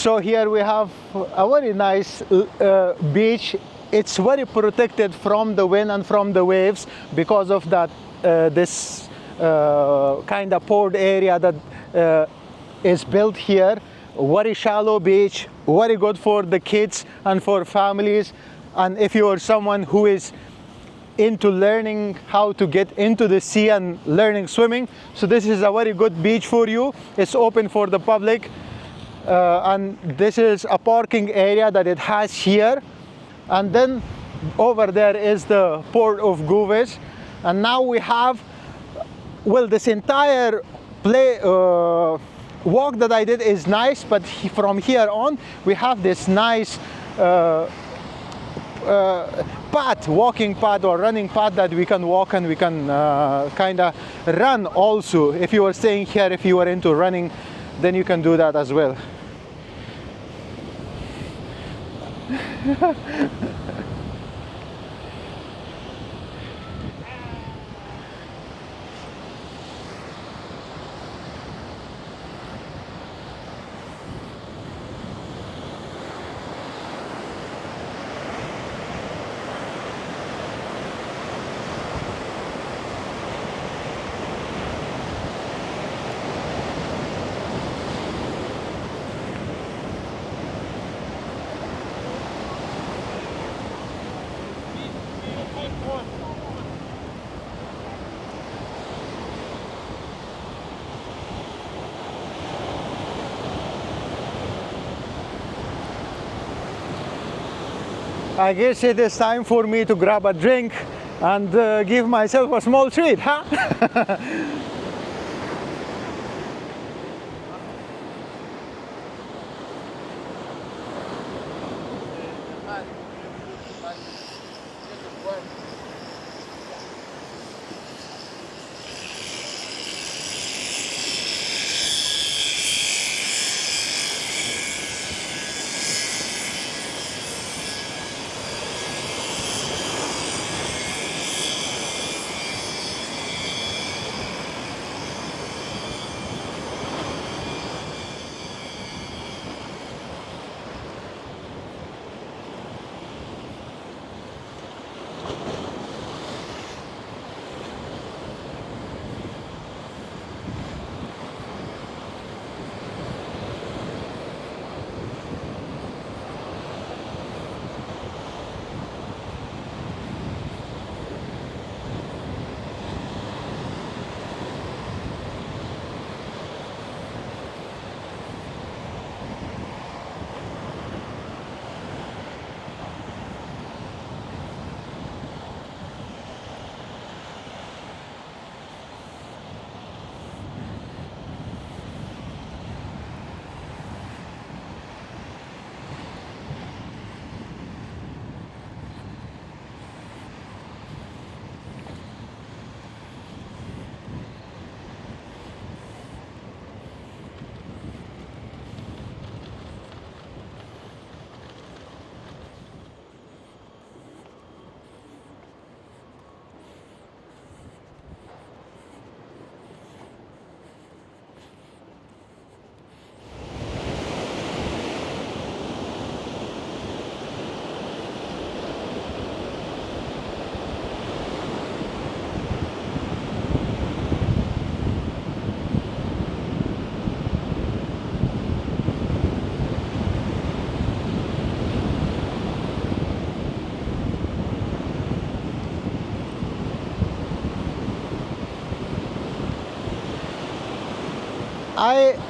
Speaker 1: So here we have a very nice beach. It's very protected from the wind and from the waves because of that this kind of port area that is built here. Very shallow beach, very good for the kids and for families. And if you are someone who is into learning how to get into the sea and learning swimming, so this is a very good beach for you. It's open for the public, and this is a parking area that it has here. And then over there is the port of Gouves. And now we have, well, this entire walk that I did is nice, but from here on we have this nice path, walking path or running path that we can walk, and we can kind of run also. If you are staying here, if you are into running, then you can do that as well. I guess it is time for me to grab a drink and give myself a small treat, huh?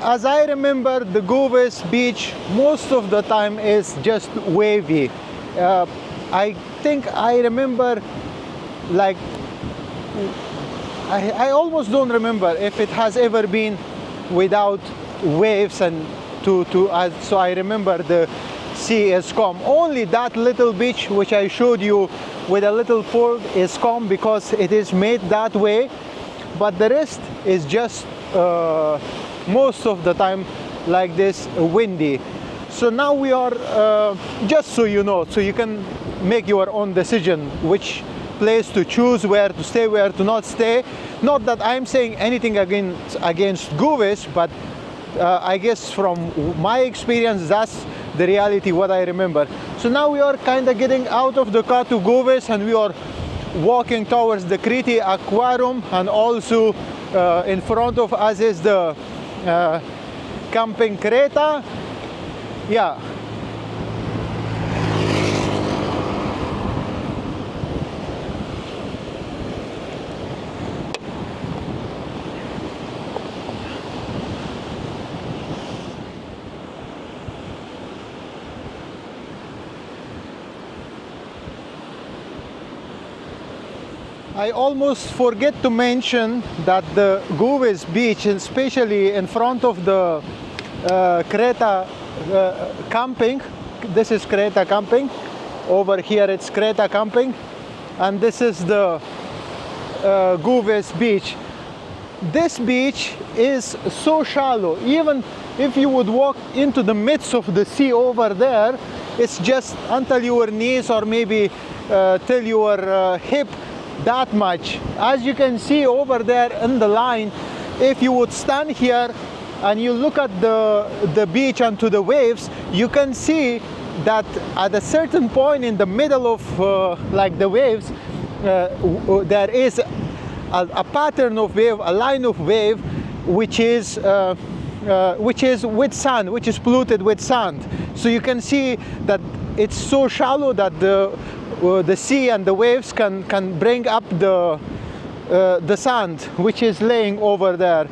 Speaker 1: As I remember, the Gouves beach most of the time is just wavy. I think I remember, like, I almost don't remember if it has ever been without waves, and so I remember the sea is calm. Only that little beach which I showed you with a little port is calm because it is made that way, but the rest is just most of the time like this, windy. So now we are, just so you know, so you can make your own decision which place to choose, where to stay, where to not stay. Not that I'm saying anything against Gouves, but I guess from my experience, that's the reality, what I remember. So now we are kind of getting out of the Kato Gouves and we are walking towards the Crete aquarium, and also in front of us is the camping Kreta. Yeah. I almost forget to mention that the Gouves beach, especially in front of the Kreta camping, this is Kreta camping, over here it's Kreta camping, and this is the Gouves beach. This beach is so shallow. Even if you would walk into the midst of the sea over there, it's just until your knees or maybe till your hip, that much. As you can see over there in the line, if you would stand here and you look at the beach and to the waves, you can see that at a certain point in the middle of like the waves, there is a pattern of wave, a line of wave, which is with sand, which is polluted with sand. So you can see that it's so shallow that the sea and the waves can bring up the sand which is laying over there.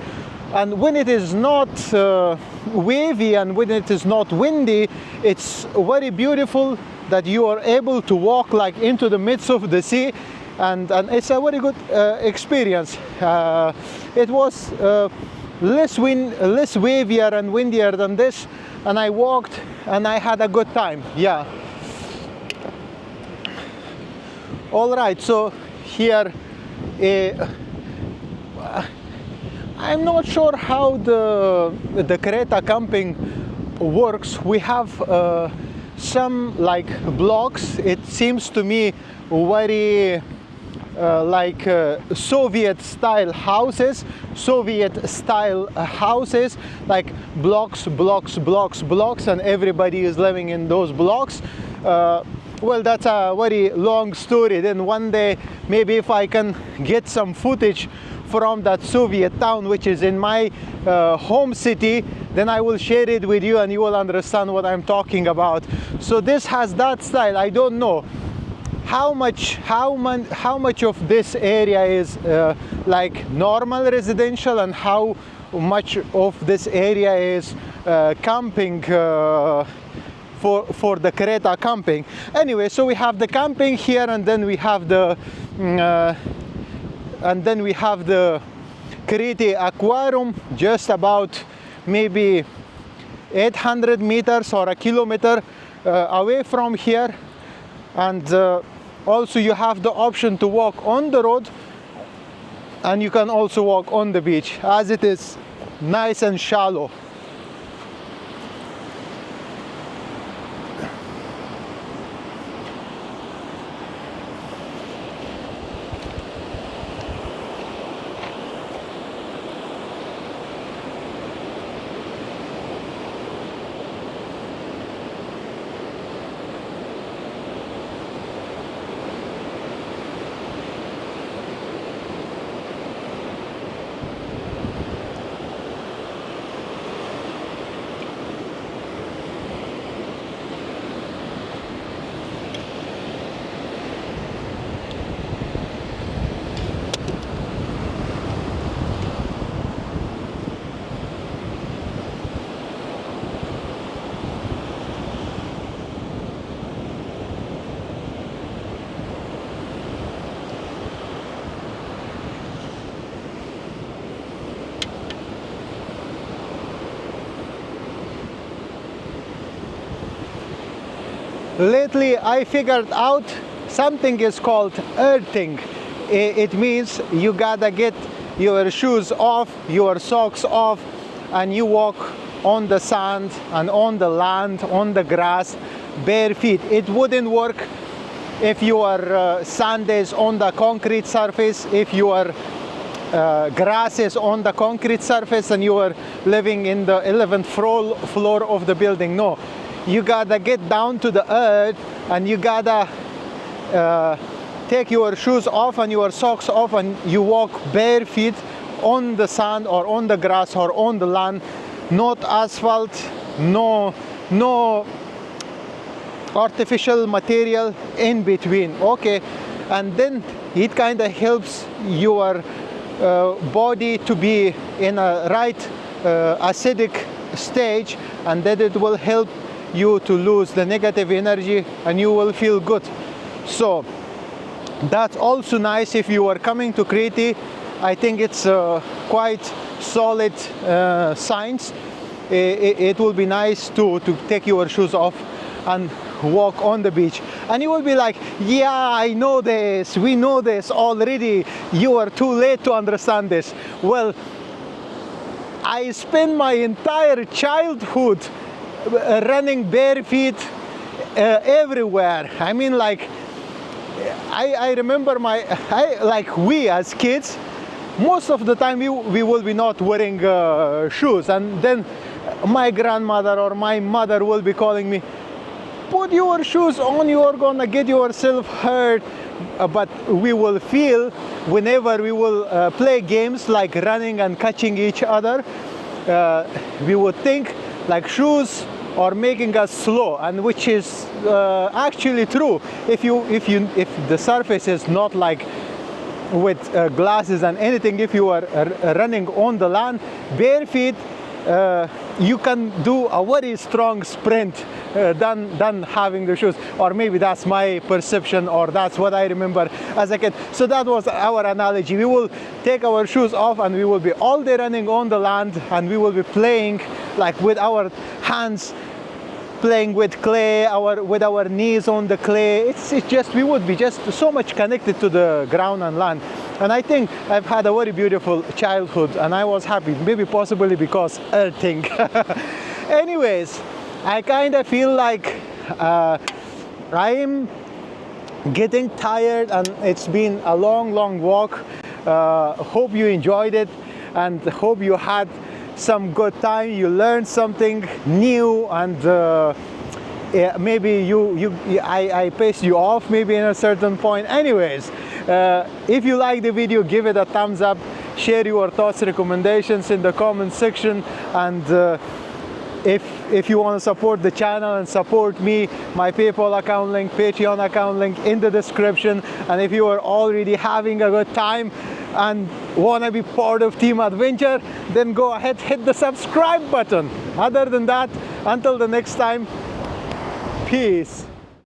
Speaker 1: And when it is not wavy and when it is not windy, it's very beautiful that you are able to walk like into the midst of the sea, and it's a very good experience. It was less wavier and windier than this, and I walked and I had a good time. Yeah. All right, so here I'm not sure how the Kreta camping works. We have some like blocks. It seems to me very like Soviet style houses, like blocks, and everybody is living in those blocks. Well, that's a very long story. Then one day, maybe if I can get some footage from that Soviet town, which is in my home city, then I will share it with you and you will understand what I'm talking about. So this has that style. I don't know how much of this area is like normal residential and how much of this area is camping for the Kreta camping. Anyway, so we have the camping here, and then we have the Crete aquarium, just about maybe 800 meters or a kilometer away from here. And also you have the option to walk on the road, and you can also walk on the beach, as it is nice and shallow. Lately I figured out something is called earthing. It means you gotta get your shoes off, your socks off, and you walk on the sand and on the land, on the grass, bare feet. It wouldn't work if your sand is on the concrete surface, if your grasses on the concrete surface and you are living in the 11th floor of the building. No, you gotta get down to the earth and you gotta take your shoes off and your socks off and you walk bare feet on the sand or on the grass or on the land. Not asphalt, no artificial material in between. Okay, and then it kind of helps your body to be in a right acidic stage, and then it will help you to lose the negative energy and you will feel good. So that's also nice if you are coming to Crete. I think it's quite solid science. It will be nice to take your shoes off and walk on the beach, and you will be like, yeah, I know this, we know this already, you are too late to understand this. Well, I spent my entire childhood running bare feet everywhere. I mean, like, I remember like we as kids, most of the time we will be not wearing shoes, and then my grandmother or my mother will be calling me, put your shoes on, you are gonna get yourself hurt. But we will feel whenever we will play games like running and catching each other, we would think like shoes are making us slow, and which is actually true. If the surface is not like with glasses and anything, if you are running on the land bare feet, you can do a very strong sprint than having the shoes. Or maybe that's my perception, or that's what I remember as a kid. So that was our analogy. We will take our shoes off and we will be all day running on the land, and we will be playing like with our hands, playing with clay, with our knees on the clay. It's just, we would be just so much connected to the ground and land. And I think I've had a very beautiful childhood, and I was happy, maybe possibly because earthing. Anyways, I kind of feel like I'm getting tired, and it's been a long walk. Hope you enjoyed it, and hope you had some good time, you learned something new, and maybe I paced you off maybe in a certain point. Anyways, if you like the video, give it a thumbs up, share your thoughts, recommendations in the comment section, and if you want to support the channel and support me, my PayPal account link, Patreon account link in the description. And if you are already having a good time and want to be part of Team Adventure, then go ahead, hit the subscribe button. Other than that, until the next time, peace.